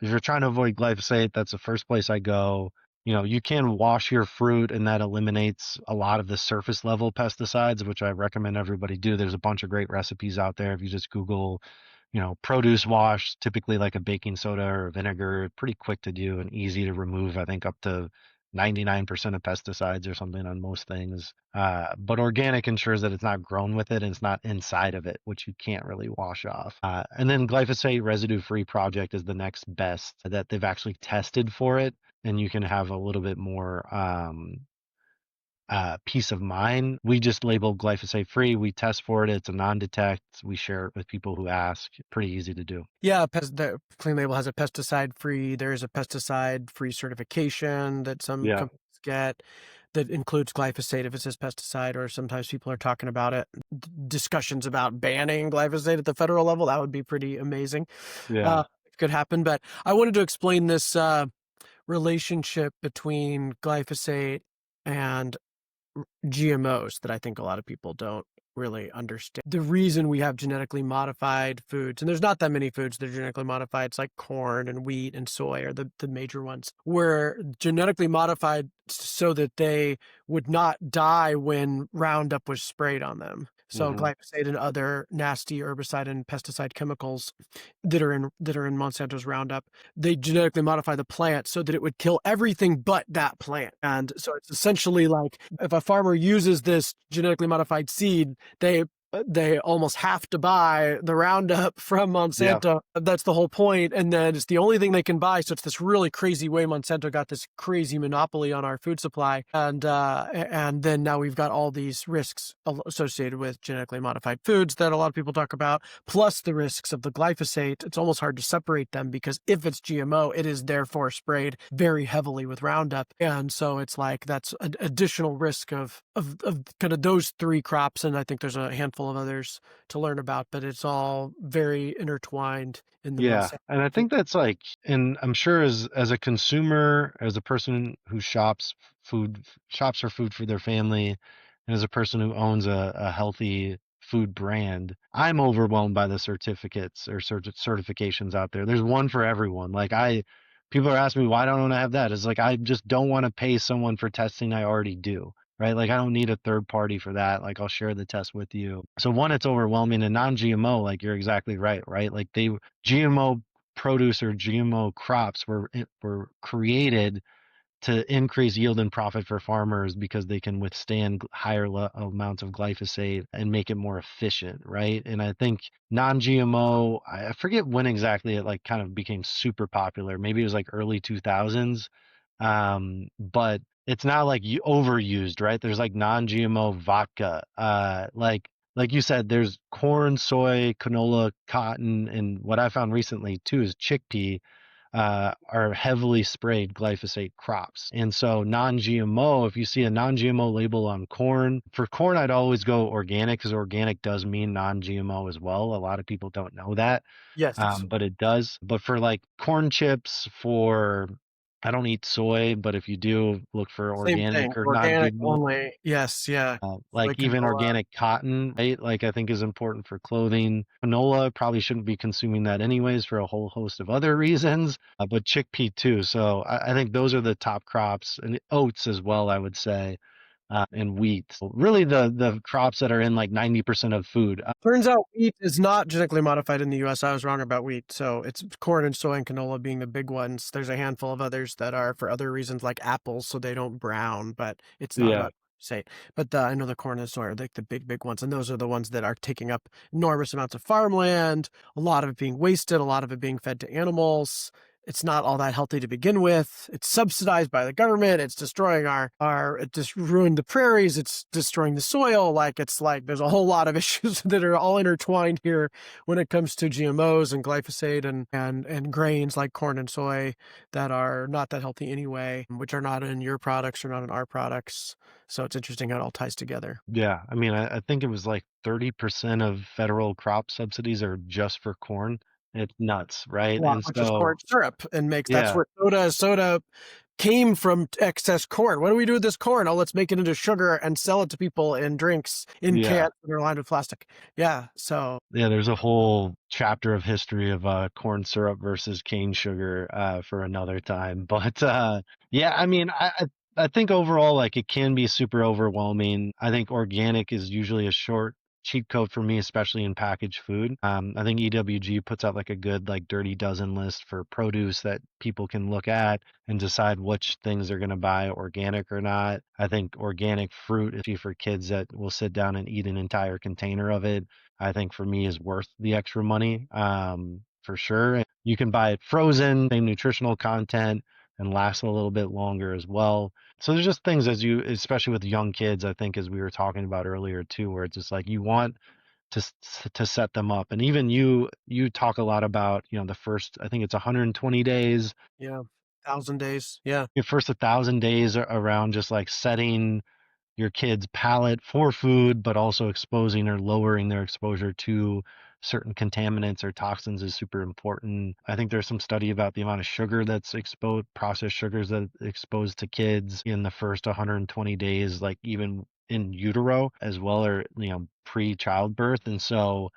if you're trying to avoid glyphosate, that's the first place I go. You can wash your fruit and that eliminates a lot of the surface level pesticides, which I recommend everybody do. There's a bunch of great recipes out there. If you just Google, produce wash, typically like a baking soda or vinegar, pretty quick to do and easy to remove. I think up to 99% of pesticides or something on most things. But organic ensures that it's not grown with it and it's not inside of it, which you can't really wash off. And then glyphosate residue free project is the next best that they've actually tested for it. And you can have a little bit more peace of mind. We just label glyphosate free. We test for it. It's a non-detect. We share it with people who ask. Pretty easy to do. Yeah, the Clean Label has a pesticide-free. There is a pesticide-free certification that some Yeah. companies get that includes glyphosate if it says pesticide, or sometimes people are talking about it. Discussions about banning glyphosate at the federal level, that would be pretty amazing. Yeah. It could happen. But I wanted to explain this relationship between glyphosate and GMOs that I think a lot of people don't really understand. The reason we have genetically modified foods, and there's not that many foods that are genetically modified, it's like corn and wheat and soy are the major ones, were genetically modified so that they would not die when Roundup was sprayed on them. So glyphosate and other nasty herbicide and pesticide chemicals that are in Monsanto's Roundup, they genetically modify the plant so that it would kill everything but that plant. And so it's essentially like if a farmer uses this genetically modified seed, they almost have to buy the Roundup from Monsanto. Yeah. That's the whole point. And then it's the only thing they can buy. So it's this really crazy way Monsanto got this crazy monopoly on our food supply. And then now we've got all these risks associated with genetically modified foods that a lot of people talk about, plus the risks of the glyphosate. It's almost hard to separate them because if it's GMO, it is therefore sprayed very heavily with Roundup. And so it's like that's an additional risk of kind of those three crops. And I think there's a handful of others to learn about, but it's all very intertwined in the Monsanto. And I think that's like, and I'm sure as a consumer, as a person who shops for food for their family, and as a person who owns a healthy food brand, I'm overwhelmed by the certificates or certifications out there. There's one for everyone. Like people are asking me, why don't I have that? It's like, I just don't want to pay someone for testing I already do. Right? Like I don't need a third party for that. Like I'll share the test with you. So one, it's overwhelming, and non-GMO, like you're exactly right? Like GMO produce or GMO crops were created to increase yield and profit for farmers because they can withstand higher amounts of glyphosate and make it more efficient, right? And I think non-GMO, I forget when exactly it like kind of became super popular. Maybe it was like early 2000s. But it's not like you overused, right? There's like non-GMO vodka. Like you said, there's corn, soy, canola, cotton, and what I found recently too is chickpea. are heavily sprayed glyphosate crops. And so non-GMO, if you see a non-GMO label on corn, for corn, I'd always go organic because organic does mean non-GMO as well. A lot of people don't know that, Yes. but it does. But for like corn chips, I don't eat soy, but if you do, look for Same thing. organic or Organic non-GMO. only. Yes, yeah. Soy Like even canola. organic cotton, right? Like I think is important for clothing. Canola probably shouldn't be consuming that anyways for a whole host of other reasons, but chickpea too. So I think those are the top crops, and oats as well, I would say, and wheat. So really the crops that are in like 90% of food. Turns out wheat is not genetically modified in the US. I was wrong about wheat. So it's corn and soy and canola being the big ones. There's a handful of others that are for other reasons, like apples, so they don't brown, but it's not Yeah. about say. But I know the corn and soy are like the big ones, and those are the ones that are taking up enormous amounts of farmland, a lot of it being wasted, a lot of it being fed to animals. It's not all that healthy to begin with. It's subsidized by the government. It's destroying it just ruined the prairies. It's destroying the soil. Like, it's like there's a whole lot of issues that are all intertwined here when it comes to GMOs and glyphosate and grains like corn and soy that are not that healthy anyway, which are not in your products or not in our products. So it's interesting how it all ties together. Yeah. I mean, I think it was like 30% of federal crop subsidies are just for corn. It's nuts, right? A lot And of which is corn so, syrup and makes that's yeah, where soda came from excess corn. What do we do with this corn? Oh, let's make it into sugar and sell it to people in drinks in yeah. cans that are lined with plastic. Yeah. So Yeah, there's a whole chapter of history of corn syrup versus cane sugar for another time. But yeah, I mean, I think overall, like it can be super overwhelming. I think organic is usually a short cheat code for me, especially in packaged food. I think EWG puts out like a good like dirty dozen list for produce that people can look at and decide which things they're going to buy, organic or not. I think organic fruit is for kids that will sit down and eat an entire container of it. I think for me is worth the extra money, for sure. You can buy it frozen, same nutritional content, and last a little bit longer as well. So there's just things as you, especially with young kids, I think as we were talking about earlier too, where it's just like you want to set them up, and even you talk a lot about the first, I think it's 120 days, yeah, 1,000 days. Yeah. your first 1,000 days around just like setting your kid's palate for food, but also exposing or lowering their exposure to certain contaminants or toxins is super important. I think there's some study about the amount of sugar that's exposed, processed sugars that exposed to kids in the first 120 days, like even in utero as well, or pre-childbirth. And so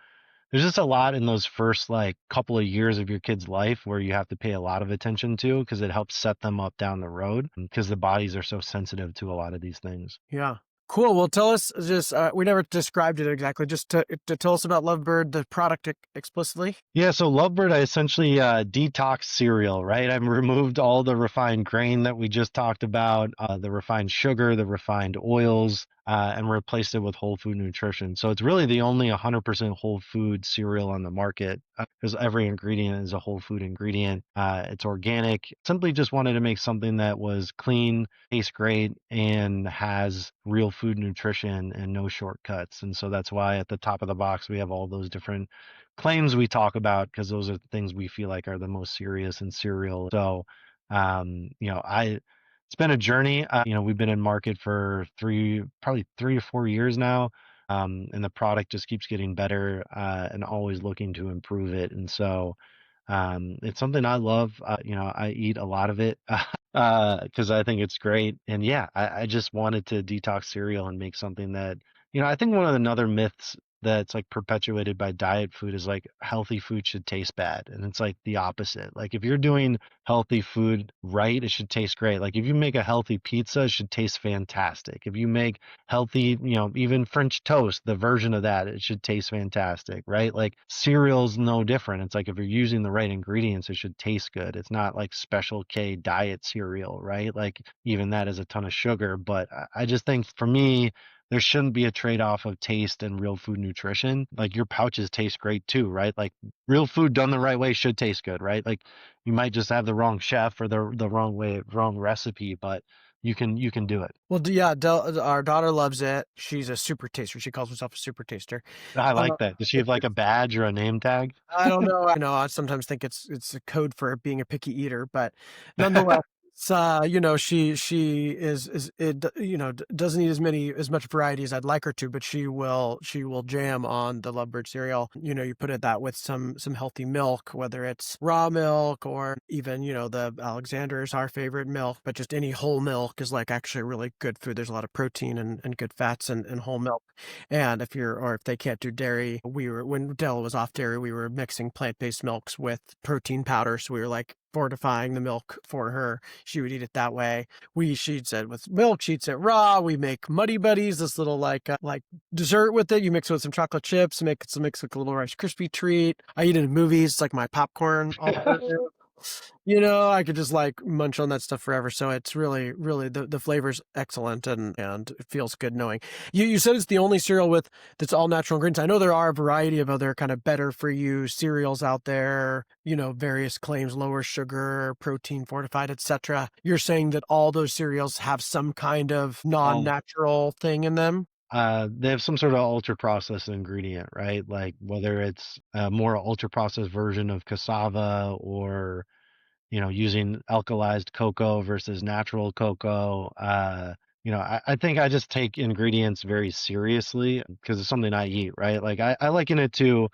there's just a lot in those first like couple of years of your kid's life where you have to pay a lot of attention to because it helps set them up down the road because the bodies are so sensitive to a lot of these things. Yeah. Cool. Well, tell us just, we never described it exactly. Just to tell us about Lovebird, the product explicitly. Yeah, so Lovebird, I essentially detox cereal, right? I've removed all the refined grain that we just talked about, the refined sugar, the refined oils, and replaced it with whole food nutrition. So it's really the only 100% whole food cereal on the market because every ingredient is a whole food ingredient. It's organic. Simply just wanted to make something that was clean, tastes great, and has real food nutrition and no shortcuts. And so that's why at the top of the box, we have all those different claims we talk about because those are the things we feel like are the most serious and serial. So, it's been a journey. We've been in market for probably 3 or 4 years now. And the product just keeps getting better, and always looking to improve it. And so, it's something I love. I eat a lot of it, because I think it's great. And yeah, I just wanted to detox cereal and make something that, I think one of the another myths that's like perpetuated by diet food is like healthy food should taste bad. And it's like the opposite. Like if you're doing healthy food right, it should taste great. Like if you make a healthy pizza, it should taste fantastic. If you make healthy, even French toast, the version of that, it should taste fantastic, right? Like cereal's no different. It's like if you're using the right ingredients, it should taste good. It's not like Special K diet cereal, right? Like even that is a ton of sugar. But I just think for me, there shouldn't be a trade-off of taste and real food nutrition. Like your pouches taste great too, right? Like real food done the right way should taste good, right? Like you might just have the wrong chef or the wrong way, wrong recipe, but you can do it. Well, yeah, our daughter loves it. She's a super taster. She calls herself a super taster. I Uh, like that. Does she have like a badge or a name tag? I don't know. I sometimes think it's a code for being a picky eater, but nonetheless, it's, she is it doesn't eat as much variety as I'd like her to, but she will jam on the Lovebird cereal. You put it that with some healthy milk, whether it's raw milk or even the Alexander is our favorite milk, but just any whole milk is like actually really good food. There's a lot of protein and good fats in whole milk. And if they can't do dairy, when Dell was off dairy, we were mixing plant-based milks with protein powder. So we were like fortifying the milk for her. She would eat it that way. She eats it with milk. She eats it raw. We make Muddy Buddies, this little like dessert with it. You mix it with some chocolate chips, mix like a little Rice Krispie treat. I eat it in movies. It's like my popcorn alternative. I could just like munch on that stuff forever. So it's really, really the flavor's excellent and it feels good knowing. You said it's the only cereal that's all natural ingredients. I know there are a variety of other kind of better for you cereals out there, various claims, lower sugar, protein fortified, etc. You're saying that all those cereals have some kind of Oh, non-natural thing in them? they have some sort of ultra processed ingredient, right? Like whether it's a more ultra processed version of cassava or using alkalized cocoa versus natural cocoa. I think I just take ingredients very seriously because it's something I eat, right? Like I liken it to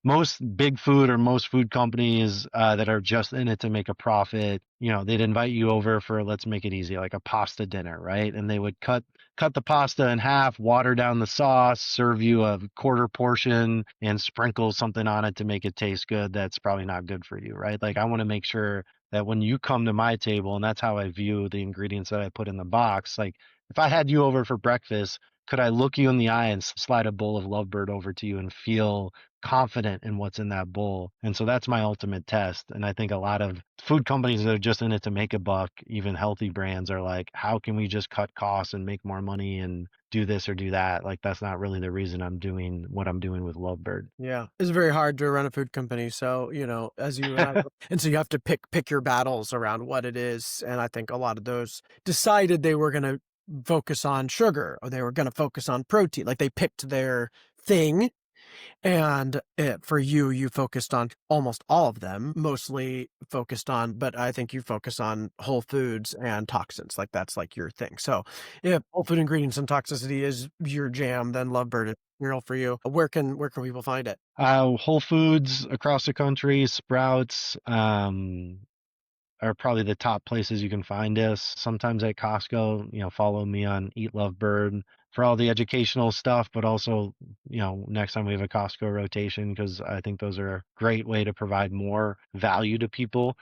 most big food or most food companies that are just in it to make a profit, they'd invite you over for let's make it easy, like a pasta dinner, right? And they would cut the pasta in half, water down the sauce, serve you a quarter portion, and sprinkle something on it to make it taste good. That's probably not good for you, right? Like I want to make sure that when you come to my table, and that's how I view the ingredients that I put in the box, like if I had you over for breakfast, could I look you in the eye and slide a bowl of Lovebird over to you and feel confident in what's in that bowl? And so that's my ultimate test. And I think a lot of food companies that are just in it to make a buck, even healthy brands, are like, how can we just cut costs and make more money and do this or do that? Like that's not really the reason I'm doing what I'm doing with Lovebird. Yeah, it's very hard to run a food company. So, as you and I, and so you have to pick your battles around what it is. And I think a lot of those decided they were going to focus on sugar or they were going to focus on protein. Like they picked their thing. And for you focused on almost all of them, mostly focused on, but I think you focus on whole foods and toxins. Like that's like your thing. So if whole food ingredients and toxicity is your jam, then Lovebird is real for you. Where can people find it? Whole Foods across the country, Sprouts, are probably the top places you can find us. Sometimes at Costco, follow me on Eat Love Bird for all the educational stuff, but also, next time we have a Costco rotation, because I think those are a great way to provide more value to people.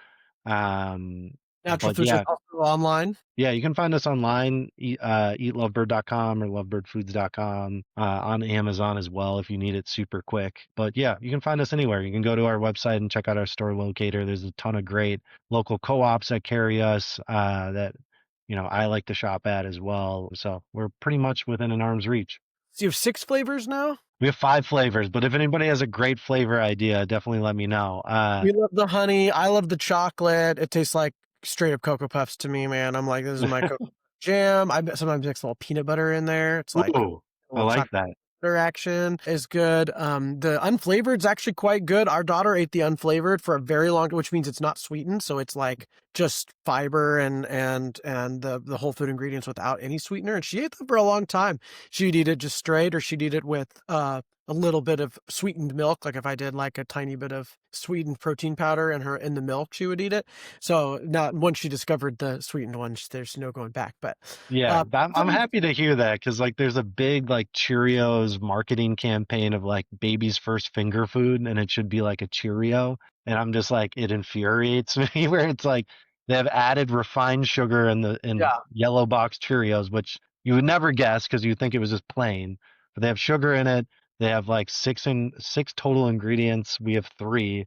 Um, Natural but Food Choice yeah, also online. yeah, you can find us online, eatlovebird.com or lovebird.foods.com, on Amazon as well if you need it super quick. But yeah, you can find us anywhere. You can go to our website and check out our store locator. There's a ton of great local co-ops that carry us, that, I like to shop at as well. So we're pretty much within an arm's reach. So you have 6 flavors now? We have 5 flavors, but if anybody has a great flavor idea, definitely let me know. We love the honey. I love the chocolate. It tastes like straight up Cocoa Puffs to me, man. I'm like, this is my Cocoa jam. I sometimes mix a little peanut butter in there. It's like Ooh, a I little like chocolate that. butter action is good. The unflavored's actually quite good. Our daughter ate the unflavored for a very long, which means it's not sweetened, so it's like just fiber and the whole food ingredients without any sweetener. And she ate them for a long time. She'd eat it just straight, or she'd eat it with a little bit of sweetened milk. Like if I did like a tiny bit of sweetened protein powder in the milk, she would eat it. So now once she discovered the sweetened ones, there's no going back. But Yeah, uh, I'm happy to hear that because like there's a big like Cheerios marketing campaign of like baby's first finger food and it should be like a Cheerio. And I'm just like it infuriates me where it's like they have added refined sugar in yeah, yellow box Cheerios, which you would never guess because you think it was just plain. But they have sugar in it. They have like six total ingredients. We have three.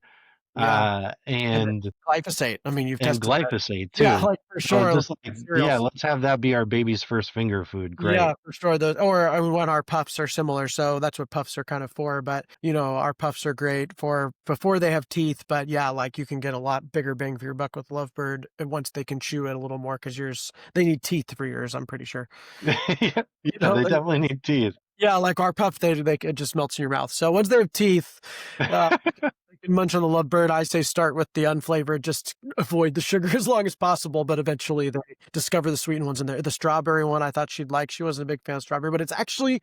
Yeah. And And glyphosate. I mean, you've and tested that. glyphosate Yeah, too. like, for So sure, just like, yeah, cereals. let's have that be our baby's first finger food. Yeah, Great. for sure. Those, or I mean, when our puffs are similar, so that's what puffs are kind of for. But our puffs are great for before they have teeth. But yeah, like you can get a lot bigger bang for your buck with Lovebird once they can chew it a little more because yours they need teeth for yours. I'm pretty sure. Yeah, yeah, they definitely need teeth. Yeah, like our puff, they it just melts in your mouth. So once they have teeth, uh, you can munch on the Lovebird. I say start with the unflavored, just avoid the sugar as long as possible. But eventually, they discover the sweetened ones in there. The strawberry one, I thought she'd like. She wasn't a big fan of strawberry, but it's actually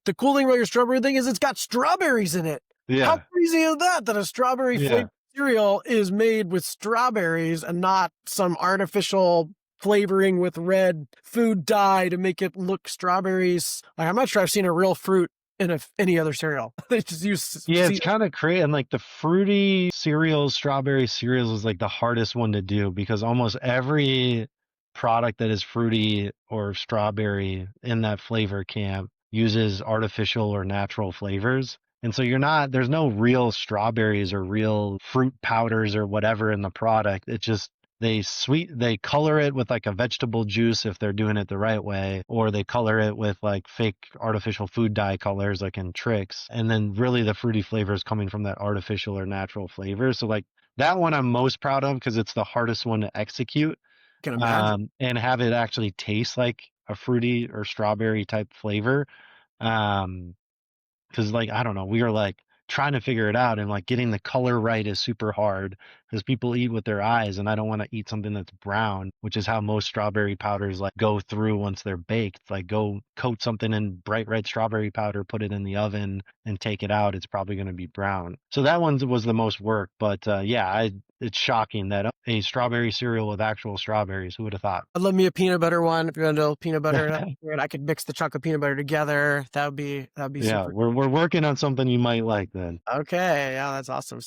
the cool thing about your strawberry thing is it's got strawberries in it. How Yeah, crazy is that? That a strawberry yeah. flavored cereal is made with strawberries and not some artificial flavoring with red food dye to make it look strawberries. Like, I'm not sure I've seen a real fruit in any other cereal. They just use Yeah, it's seed. kind of crazy. And like the fruity cereals, strawberry cereals is like the hardest one to do because almost every product that is fruity or strawberry in that flavor camp uses artificial or natural flavors. And so there's no real strawberries or real fruit powders or whatever in the product. It's just they color it with like a vegetable juice if they're doing it the right way, or they color it with like fake artificial food dye colors like in tricks. And then really the fruity flavor is coming from that artificial or natural flavor. So like that one I'm most proud of because it's the hardest one to execute, Can imagine. and have it actually taste like a fruity or strawberry type flavor. Um, because like I don't know, we were like trying to figure it out, and like getting the color right is super hard because people eat with their eyes, and I don't want to eat something that's brown, which is how most strawberry powders like go through once they're baked. Like go coat something in bright red strawberry powder, put it in the oven, and take it out. It's probably going to be brown. So that one was the most work, but yeah, it's shocking that a strawberry cereal with actual strawberries. Who would have thought? I'd love me a peanut butter one. If you're into peanut butter, that'd be great. I could mix the chocolate peanut butter together. That'd be Yeah, super. we're working on something you might like then. Okay, yeah, that's awesome.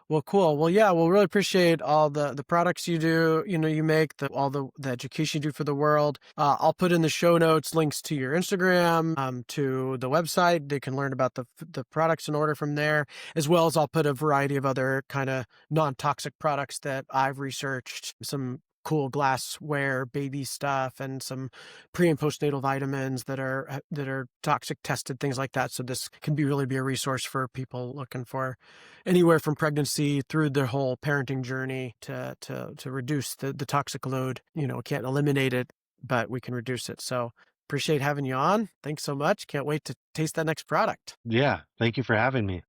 Well, cool. Well, yeah, we'll really appreciate all the products you do, you make, all the education you do for the world. I'll put in the show notes links to your Instagram, to the website. They can learn about the products and order from there, as well as I'll put a variety of other kind of non-toxic products that I've researched, some cool glassware, baby stuff, and some pre and postnatal vitamins that are toxic tested, things like that. So this can really be a resource for people looking for anywhere from pregnancy through their whole parenting journey to reduce the toxic load. Can't eliminate it, but we can reduce it. So appreciate having you on. Thanks so much. Can't wait to taste that next product. Yeah, thank you for having me.